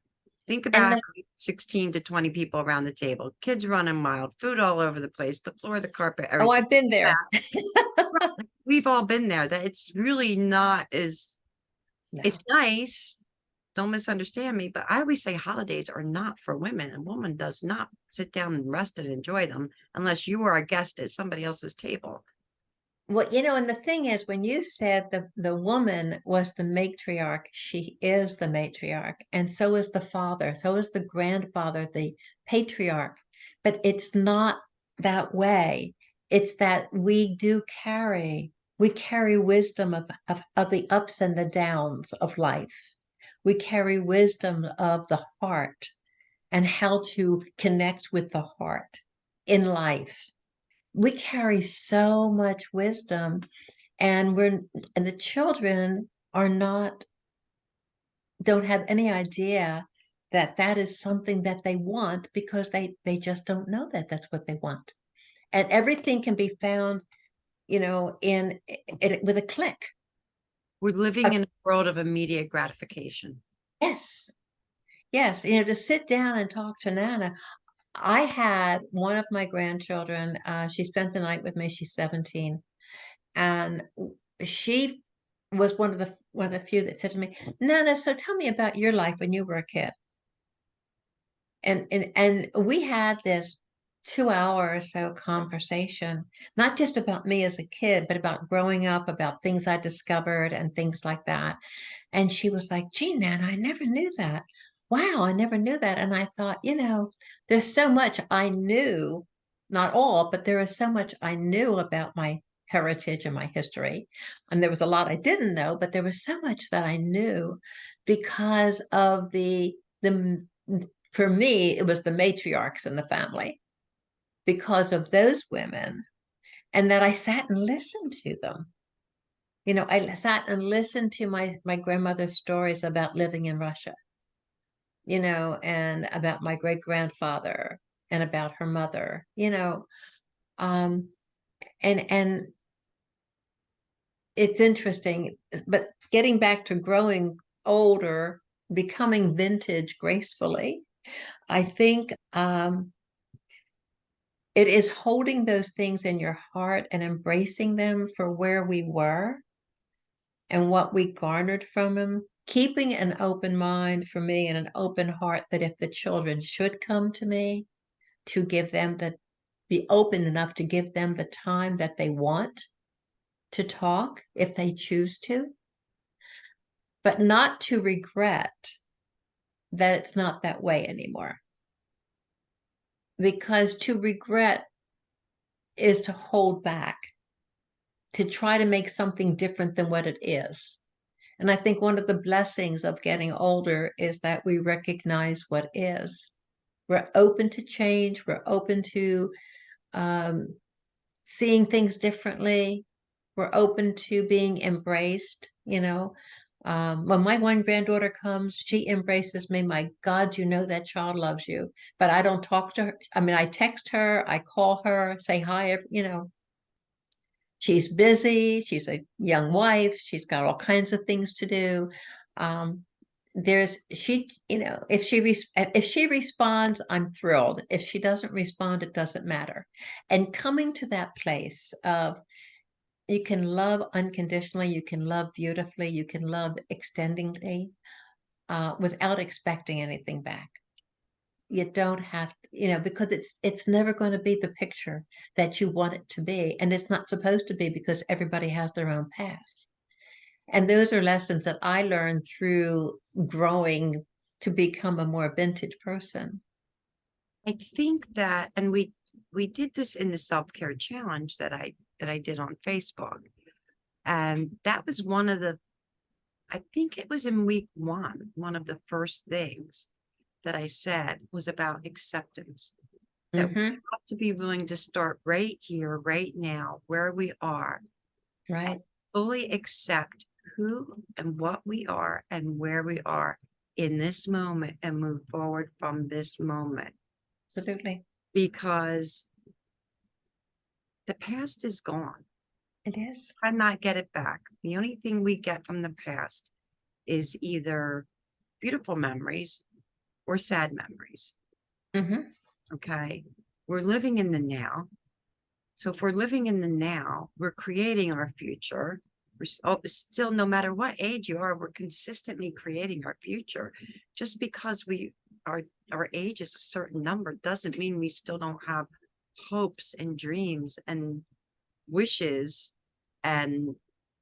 Think And about 16 to 20 people around the table, kids running wild, food all over the place, the floor, the carpet, oh, everything. I've been there. We've all been there. That it's really not as, it's No. nice. Don't misunderstand me, but I always say holidays are not for women. A woman does not sit down and rest and enjoy them unless you are a guest at somebody else's table. Well, and the thing is, when you said the woman was the matriarch, she is the matriarch, and so is the father, so is the grandfather, the patriarch. But it's not that way. It's that we carry wisdom of the ups and the downs of life. We carry wisdom of the heart and how to connect with the heart in life. We carry so much wisdom, and the children are not don't have any idea that that is something that they want, because they just don't know that that's what they want. And everything can be found, in it with a click. We're living Uh, in a world of immediate gratification. yes, yes, to sit down and talk to Nana. I had one of my grandchildren, she spent the night with me. She's 17. And she was one of the few that said to me, Nana, so tell me about your life when you were a kid. And we had this 2 hour or so conversation, not just about me as a kid, but about growing up, about things I discovered and things like that. And she was like, gee, Nana, I never knew that. Wow, I never knew that. And I thought, there's so much I knew, not all, but there is so much I knew about my heritage and my history. And there was a lot I didn't know, but there was so much that I knew because of the for me, it was the matriarchs in the family, because of those women, and that I sat and listened to them. I sat and listened to my grandmother's stories about living in Russia, and about my great grandfather and about her mother, um, and it's interesting. But getting back to growing older, becoming vintage gracefully, I think it is holding those things in your heart and embracing them for where we were and what we garnered from them, keeping an open mind for me and an open heart, that if the children should come to me, to be open enough to give them the time that they want to talk if they choose to, but not to regret that it's not that way anymore. Because to regret is to hold back, to try to make something different than what it is. And I think one of the blessings of getting older is that we recognize what is. We're open to change. We're open to um, seeing things differently. We're open to being embraced, you know. When my one granddaughter comes, she embraces me. My God, you know that child loves you. But I don't talk to her. I mean, I text her, I call her, say hi, you know. She's busy. She's a young wife. She's got all kinds of things to do. Um, you know, if she responds, I'm thrilled. If she doesn't respond, it doesn't matter. And coming to that place of you can love unconditionally, you can love beautifully, you can love extendingly, without expecting anything back. You don't have to, you know, because it's never going to be the picture that you want it to be, and it's not supposed to be because everybody has their own path. And those are lessons that I learned through growing to become a more vintage person. I think that, and we did this in the self-care challenge that I did on Facebook. And that was one of the, I think it was in week one of the first things that I said was about acceptance. That we Hmm. have to be willing to start right here, right now, where we are, and Right. fully accept who and what we are and where we are in this moment and move forward from this moment. Absolutely. Because the past is gone. It is. Cannot get it back. The only thing we get from the past is either beautiful memories or sad memories. Hmm. Okay. We're living in the now. So if we're living in the now, we're creating our future. Still, no matter what age you are, we're consistently creating our future. Just because our age is a certain number doesn't mean we still don't have hopes and dreams and wishes and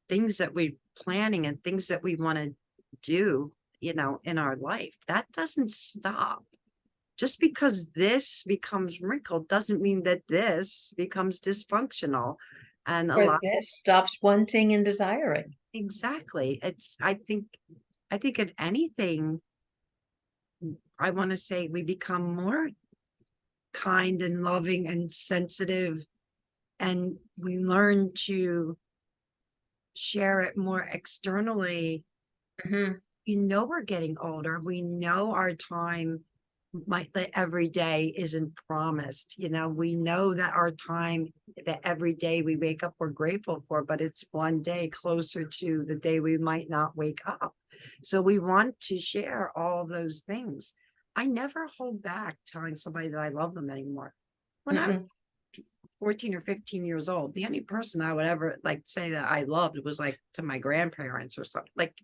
things that we're planning and things that we want to do, you know, in our life. That doesn't stop. Just because this becomes wrinkled doesn't mean that this becomes dysfunctional. And a Or lot, this stops wanting and desiring. exactly. I think if anything, I want to say we become more kind and loving and sensitive, and we learn to share it more externally. Hmm. You know, we're getting older. We know our time might that every day isn't promised. You know, we know that our time that every day we wake up, we're grateful for, but it's one day closer to the day we might not wake up. So we want to share all those things. I never hold back telling somebody that I love them anymore. When I was Mm-mm. 14 or 15 years old, the only person I would ever like say that I loved was like to my grandparents or something. Like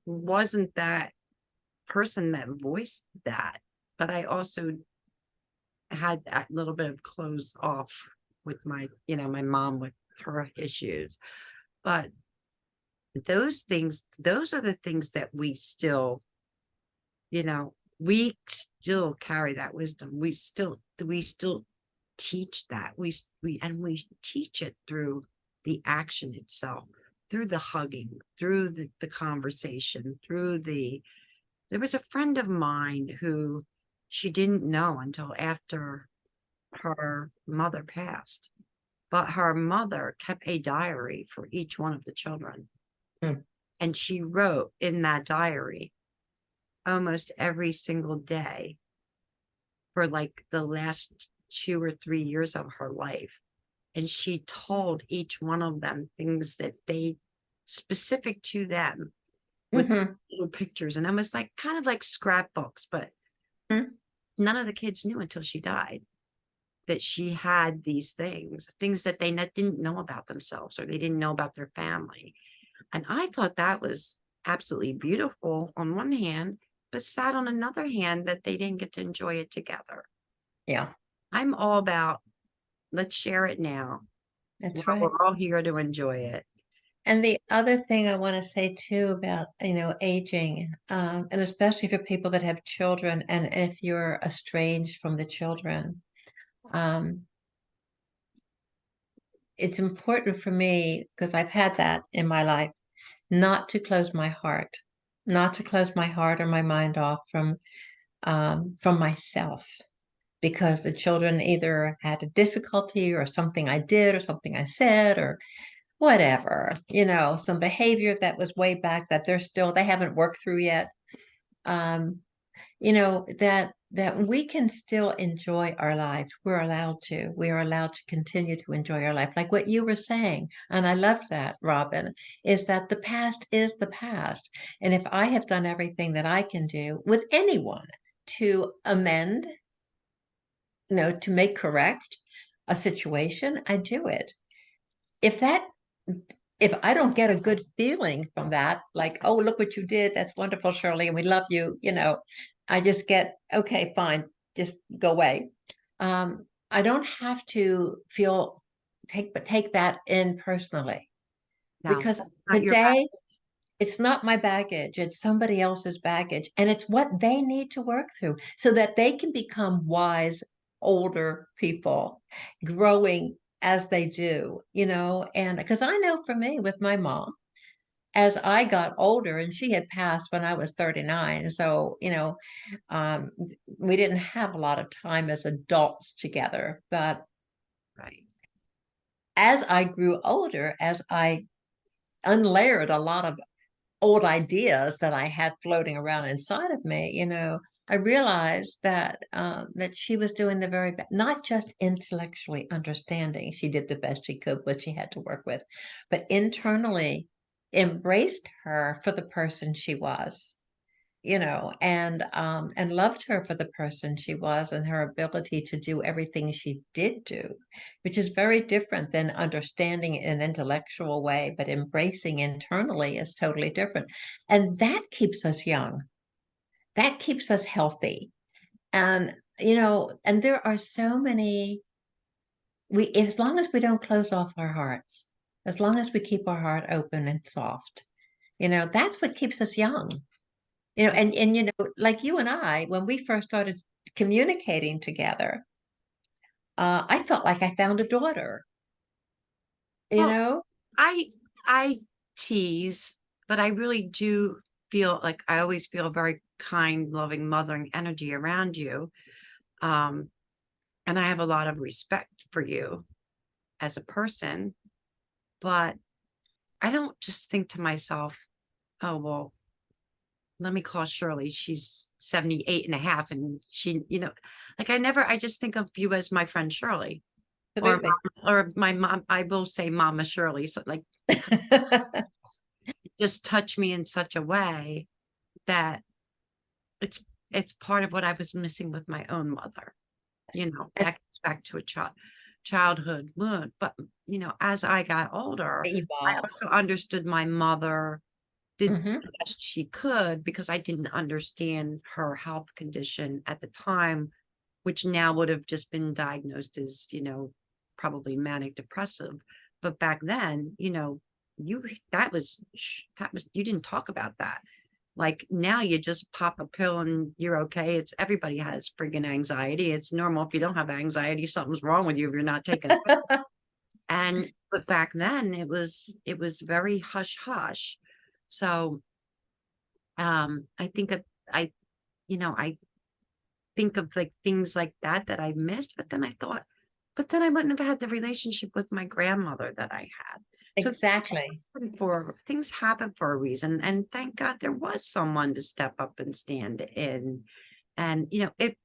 wasn't that person that voiced that, but I also had that little bit of close off with my, you know, my mom with her issues. But those things, those are the things that we still, you know, we still carry that wisdom. We still teach that. We teach it through the action itself, through the hugging, through the conversation, through the there was a friend of mine who she didn't know until after her mother passed, but her mother kept a diary for each one of the children. Mm. And she wrote in that diary almost every single day for like the last 2 or 3 years of her life. And she told each one of them things that they specific to them with Hmm. little pictures. And I was like kind of like scrapbooks, but Mm. none of the kids knew until she died that she had these things that they didn't know about themselves or they didn't know about their family. And I thought that was absolutely beautiful on one hand, but sad on another hand that they didn't get to enjoy it together. Yeah, I'm all about let's share it now that's while right. we're all here to enjoy it. And the other thing I want to say too about, you know, aging, and especially for people that have children, and if you're estranged from the children, um, it's important for me because I've had that in my life not to close my heart, not to close my heart or my mind off from myself, because the children either had a difficulty or something I did or something I said or whatever, some behavior that was way back that they haven't worked through yet. Um, that we can still enjoy our lives. We are allowed to continue to enjoy our life, like what you were saying. And I loved that, Robin, is that the past is the past. And if I have done everything that I can do with anyone to amend, to make correct a situation, I do it. If that if I don't get a good feeling from that, like, oh, look what you did, that's wonderful, Shirley, and we love you, I just get, okay, fine, just go away. I don't have to take that in personally, No, because the not your back. day it's not my baggage, it's somebody else's baggage, and it's what they need to work through so that they can become wise older people, growing as they do, and because I know for me with my mom, as I got older, and she had passed when I was 39, so um, we didn't have a lot of time as adults together, but Right. as I grew older, as I unlayered a lot of old ideas that I had floating around inside of me, I realized that she was doing the very best, not just intellectually understanding. She did the best she could, what she had to work with, but internally embraced her for the person she was, and loved her for the person she was and her ability to do everything she did do, which is very different than understanding in an intellectual way, but embracing internally is totally different. And that keeps us young. That keeps us healthy. And, and there are so many, as long as we don't close off our hearts, as long as we keep our heart open and soft, that's what keeps us young. And like you and I, when we first started communicating together, I felt like I found a daughter, you Well, know? I I tease, but I really do feel like I always feel a very kind, loving, mothering energy around you. Um, and I have a lot of respect for you as a person, but I don't just think to myself, oh, well, let me call Shirley. She's 78 and a half. And she, I just think of you as my friend Shirley or, Absolutely. or my mom. I will say Mama Shirley. So like, just touch me in such a way that it's it's part of what I was missing with my own mother. And That gets back to a childhood wound. But as I got older, I evolve. also understood my mother did Hmm. the best she could because I didn't understand her health condition at the time, which now would have just been diagnosed as, probably manic depressive. But back then, you you didn't talk about that. Like now you just pop a pill and you're okay. Everybody has friggin' anxiety. It's normal. If you don't have anxiety, something's wrong with you if you're not taking it. And but back then it was very hush hush. So I think that I think of like things like that I missed, but then I thought, but then I wouldn't have had the relationship with my grandmother that I had. So Exactly. things happen for a reason, and thank God there was someone to step up and stand in. And it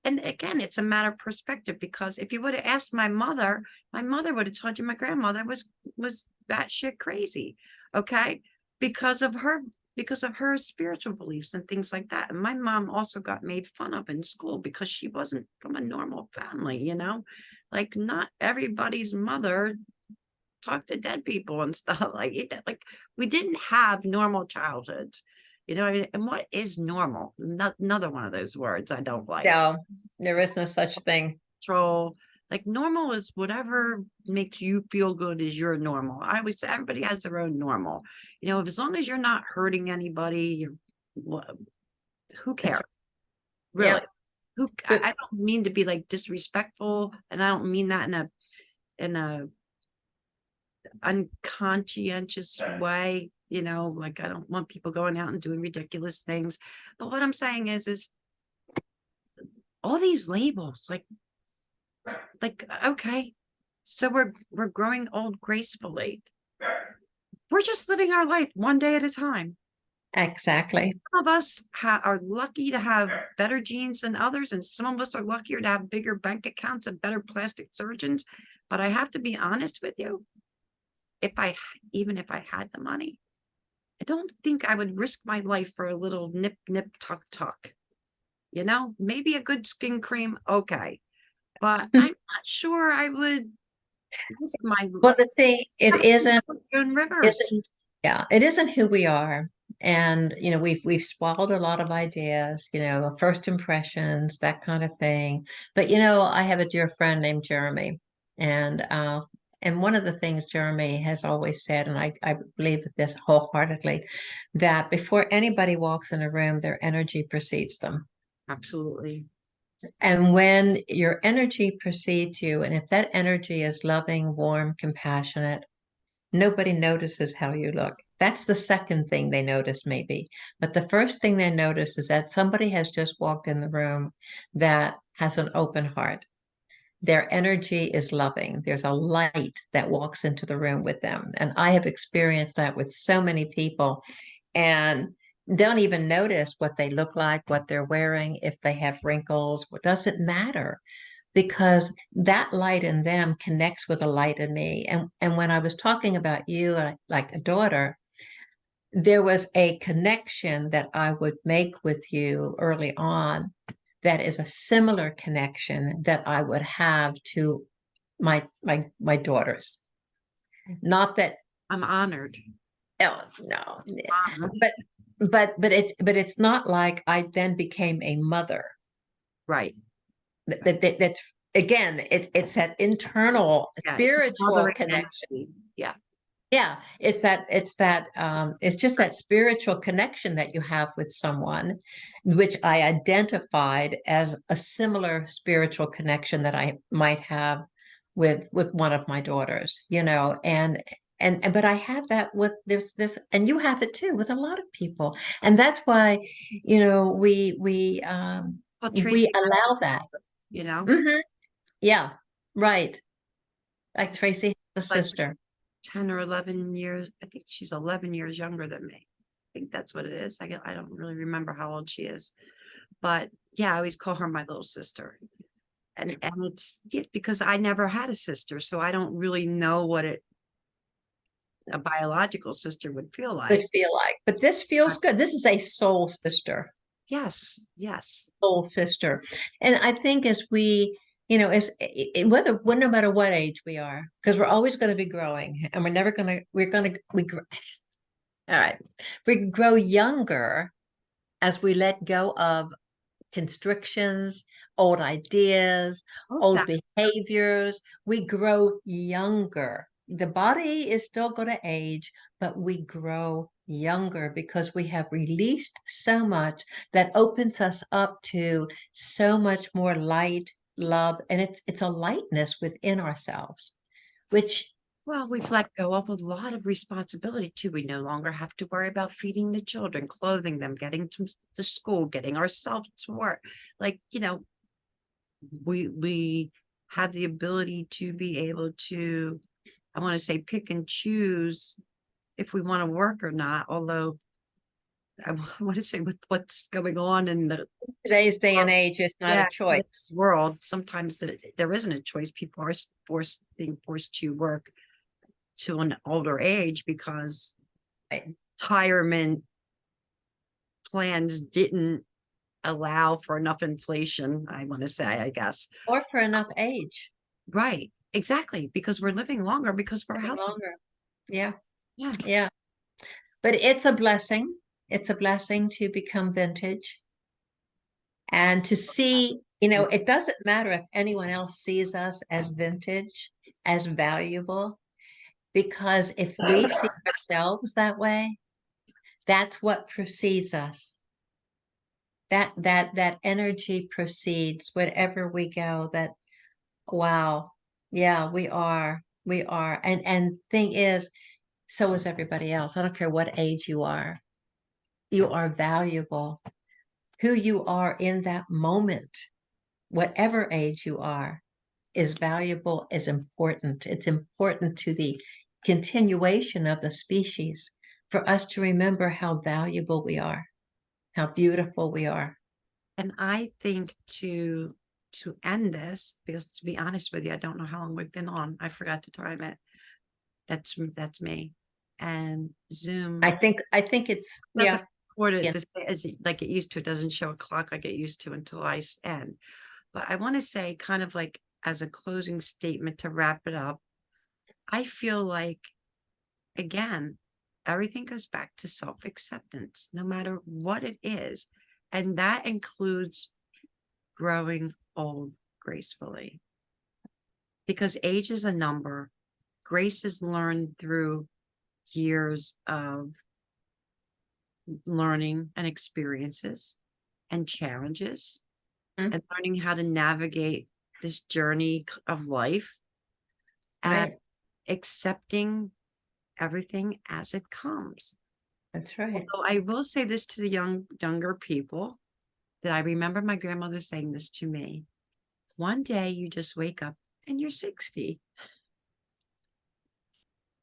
and again, it's a matter of perspective because if you would have asked my mother would have told you my grandmother was batshit crazy. Okay. Because of her because of her spiritual beliefs and things like that. And my mom also got made fun of in school because she wasn't from a normal family. Like not everybody's mother talked to dead people and stuff like we didn't have normal childhoods. What I mean? And what is normal? Another one of those words I don't like. No, there is no such thing. Control. Like normal is whatever makes you feel good is your normal. I always say everybody has their own normal. As long as you're not hurting anybody, who That's cares? right. Really? Yeah. I don't mean to be like disrespectful, and I don't mean that in a unconscientious way. you know, like I don't want people going out and doing ridiculous things. But what I'm saying is all these labels, like, okay, so we're growing old gracefully. We're just living our life one day at a time. Exactly. Some of us are lucky to have better genes than others, and some of us are luckier to have bigger bank accounts and better plastic surgeons. But I have to be honest with you, if I even if I had the money, I don't think I would risk my life for a little nip nip tuck tuck. You know, maybe a good skin cream, okay, but I'm not sure I would risk my Well, the thing, it rivers. isn't, yeah, it isn't who we are. And, we've swallowed a lot of ideas, first impressions, that kind of thing. But, I have a dear friend named Jeremy. And one of the things Jeremy has always said, and I believe this wholeheartedly, that before anybody walks in a room, their energy precedes them. Absolutely. And when your energy precedes you, and if that energy is loving, warm, compassionate, nobody notices how you look. That's the second thing they notice, maybe. But the first thing they notice is that somebody has just walked in the room that has an open heart. Their energy is loving. There's a light that walks into the room with them. And I have experienced that with so many people. And don't even notice what they look like, what they're wearing, if they have wrinkles, what doesn't matter, because that light in them connects with a light in me. And when I was talking about you, like a daughter, there was a connection that I would make with you early on that is a similar connection that I would have to my daughters. Not that, I'm honored. oh, no, Honored. but but it's not like I then became a mother. Right. That's again, it's that internal Yeah, it's a spiritual mothering connection. energy. Yeah. Yeah, it's just that spiritual connection that you have with someone, which I identified as a similar spiritual connection that I might have with one of my daughters, and but I have that with this, and you have it too with a lot of people, and that's why, Well, we Tracy, allow that. you know, Hmm. Yeah, right. Like it's Tracy has a like sister. 10 or 11 years. I think she's 11 years younger than me. I think that's what it is. I don't really remember how old she is, but yeah, I always call her my little sister. And it's yeah, because I never had a sister, so I don't really know what a biological sister would feel Would like. feel like. But this feels But good. This is a yes, yes. soul sister. And I think as we, no matter what age we are, because we're always going to be growing, and all right, we grow younger as we let go of constrictions, old ideas, Oh, old that behaviors. We grow younger. The body is still going to age, but we grow younger because we have released so much that opens us up to so much more light, love, and it's a lightness within ourselves, which well, we've let go of a lot of responsibility too. We no longer have to worry about feeding the children, clothing them, getting to school, getting ourselves to work. Like, we have the ability to be able to, I want to say, pick and choose if we want to work or not. Although I want to say with what's going on in the today's day and age is not a yeah, choice. world, sometimes there isn't a choice. People are being forced to work to an older age because retirement plans didn't allow for enough inflation, I want to say, I guess. Or for enough age. Right. Exactly. Because we're living longer because we're Living healthy. longer. Yeah. Yeah. Yeah. But it's a blessing. It's a blessing to become vintage and to see, it doesn't matter if anyone else sees us as vintage, as valuable, because if we see ourselves that way, that's what precedes us. That energy proceeds wherever we go. That wow, yeah, we are. And thing is, So is everybody else. I don't care what age you are. You are valuable. Who you are in that moment, whatever age you are, is valuable, is important. It's important to the continuation of the species for us to remember how valuable we are, how beautiful we are. And I think to end this, because to be honest with you, I don't know how long we've been on. I forgot to time it. That's me. And I Zoom think I think it's doesn't yeah, record it yeah. like it used to. It doesn't show a clock like it used to until I end. But I want to say, kind of like as a closing statement to wrap it up, I feel like, again, everything goes back to self-acceptance, no matter what it is. And that includes growing old gracefully, because age is a number. Grace is learned through years of learning and experiences and challenges, Mm, and learning how to navigate this journey of life and right. accepting everything as it comes. That's right. Although I will say this to the younger people, that I remember my grandmother saying this to me. One day you just wake up and you're 60.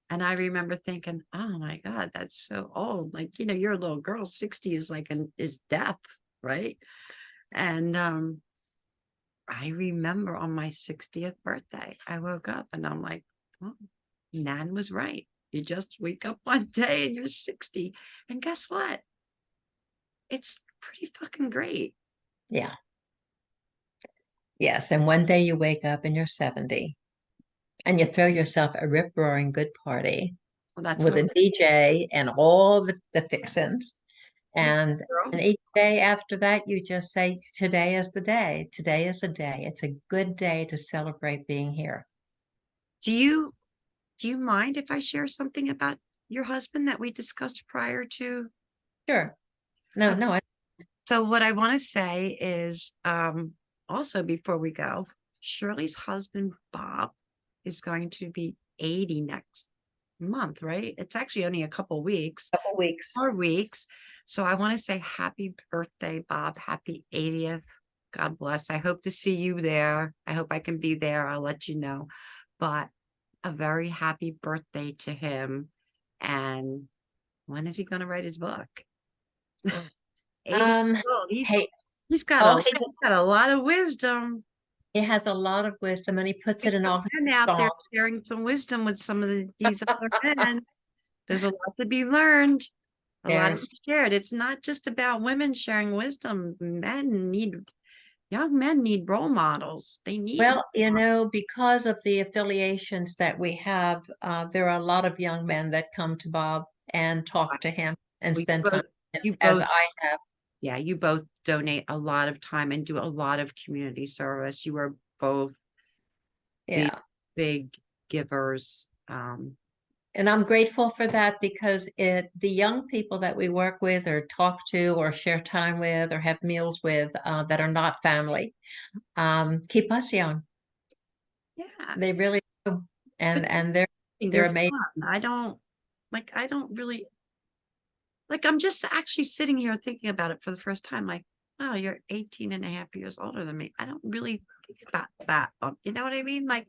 And I remember thinking, oh my God, that's so old. Like, you're a little girl, 60 is like is death, right? And I remember on my 60th birthday, I woke up and I'm like, oh, Nan was right. You just wake up one day and you're 60. And guess what? It's pretty fucking great. Yeah. Yes. And one day you wake up and you're 70 and you throw yourself a rip-roaring good party Well, that's what with I'm a DJ and all the fixins. saying, And girl. each day after that, you just say, today is the day. Today is the day. It's a good day to celebrate being here. Do you mind if I share something about your husband that we discussed prior to? Sure. No, Okay, no, so what I want to say is, also before we go, Shirley's husband Bob is going to be 80 next month, right? It's actually only a couple weeks, couple weeks. 4 weeks. So I want to say happy birthday, Bob. Happy 80th. God bless. I hope to see you there. I hope I can be there. I'll let you know. But a very happy birthday to him. And when is he going to write his book? 80 years Um, old. hey, He's got all a he, he's got a lot of wisdom. he has a lot of wisdom and he puts it Get in some all his men out there songs. sharing some wisdom with some of these other men. There's a lot to be learned, a lot to There's be shared. It's not just about women sharing wisdom. Young men need role models. They need role Well, models. because of the affiliations that we have, there are a lot of young men that come to Bob and talk to him and Well, spend time with him, you as both, I have. yeah, you both donate a lot of time and do a lot of community service. You are both big, Yeah. big givers. And I'm grateful for that because the young people that we work with or talk to or share time with or have meals with that are not family keep us young. Yeah, They really do. but And they're they're amazing. fun. I don't really like, I'm just actually sitting here thinking about it for the first time. Like, oh, you're 18 and a half years older than me. I don't really think about that. You know what I mean? Like,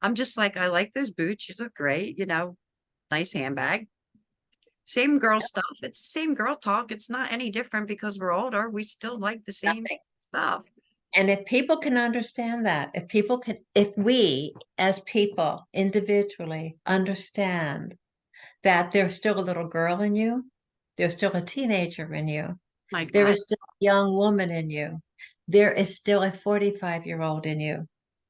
I'm just like, I like those boots. You look great. Nice handbag. Same girl stuff. It's the same girl talk. It's not any different because we're older. We still like the same Nothing. stuff. And if people can understand that, if we as people individually understand that there's still a little girl in you, there's still a teenager in you, My there God. is still a young woman in you, there is still a 45-year-old in you.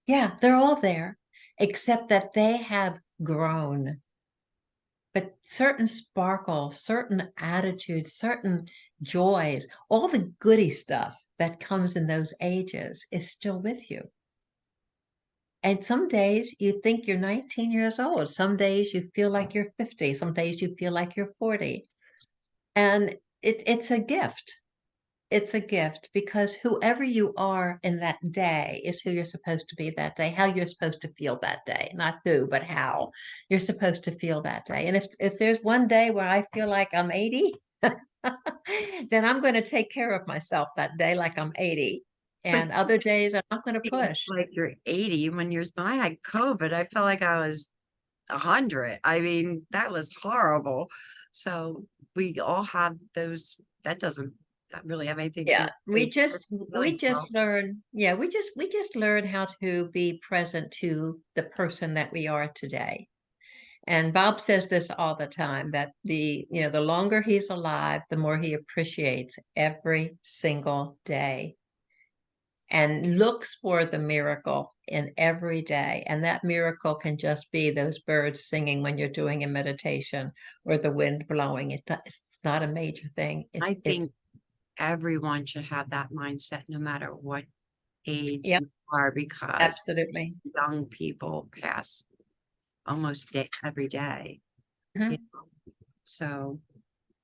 Yeah, they're all there, except that they have grown. But certain sparkle, certain attitudes, certain joys, all the goody stuff that comes in those ages is still with you. And some days you think you're 19 years old. Some days you feel like you're 50. Some days you feel like you're 40. And it's a gift. It's a gift because whoever you are in that day is who you're supposed to be that day, how you're supposed to feel that day, not who, but how you're supposed to feel that day. And if there's one day where I feel like I'm 80, then I'm going to take care of myself that day like I'm 80. But And other days I'm not going to you feel push. like you're 80 when I had COVID, I felt like I was 100. I mean, that was horrible. So we all have those. That doesn't not really have anything to do Yeah, with we age. just we Feeling just well. learn, yeah, we just learn how to be present to the person that we are today. And Bob says this all the time that the longer he's alive, the more he appreciates every single day and looks for the miracle in every day. And that miracle can just be those birds singing when you're doing a meditation or the wind blowing. It's not a major thing. I It's think everyone should have that mindset, no matter what age Yep, you are, because absolutely. these young people pass almost every day. You Mhm. know? So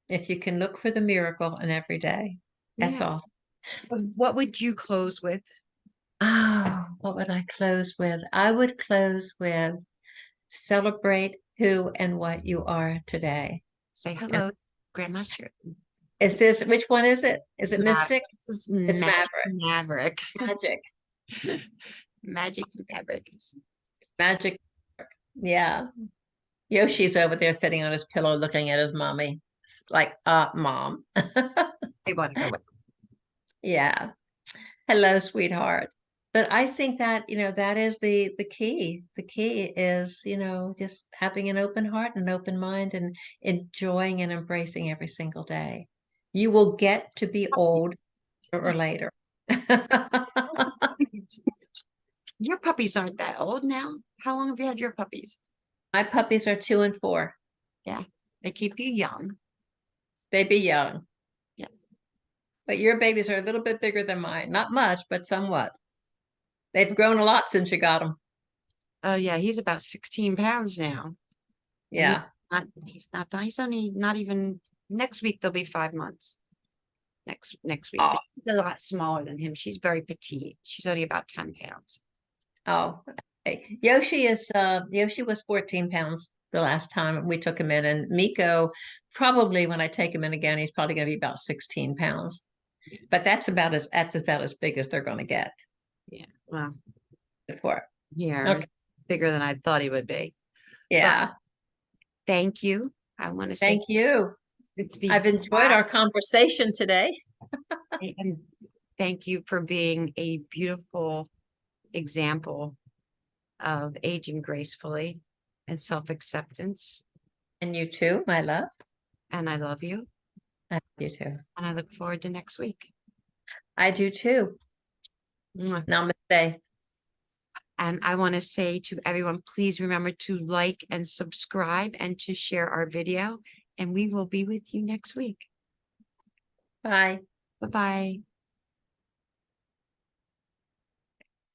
If you can look for the miracle in every day, that's yeah. all. So what would you close with? Oh, what would I close with? I would close with celebrate who and what you are today. Say And hello, Grandma Shirley. is this, which one is it? Is it Mystic? This is It's Magic Maverick. Maverick. Magic. Magic Maverick. Magic. Yeah. Yoshi's over there sitting on his pillow looking at his mommy. It's like, mom. I want to go with. Yeah. Hello, sweetheart. But I think that, that is the key. The key is, just having an open heart and an open mind and enjoying and embracing every single day. You will get to be old sooner or later. Your puppies aren't that old now. How long have you had your puppies? My puppies are 2 and 4. Yeah, they keep you young. They be young, Yeah. but your babies are a little bit bigger than mine. Not much, but somewhat. They've grown a lot since you got them. Oh yeah, he's about 16 pounds now. And Yeah. he's only not even next week they'll be 5 months. Next week. Oh, But she's a lot smaller than him. She's very petite. She's only about 10 pounds. oh. Okay. Yoshi was 14 pounds the last time we took him in, and Miko, probably when I take him in again, he's probably going to be about 16 pounds. But that's about as big as they're going to get Yeah. Well, for. here Okay. bigger than I thought he would be. But Yeah. thank you. I want to say Thank you. good to be I've enjoyed back, our conversation today. and thank you for being a beautiful example of aging gracefully and self-acceptance. And you too, my love. And I love you. I love you too. And I look forward to next week. I do too. Mwah. Namaste. And I want to say to everyone, please remember to like and subscribe and to share our video. And we will be with you next week. Bye. Bye-bye.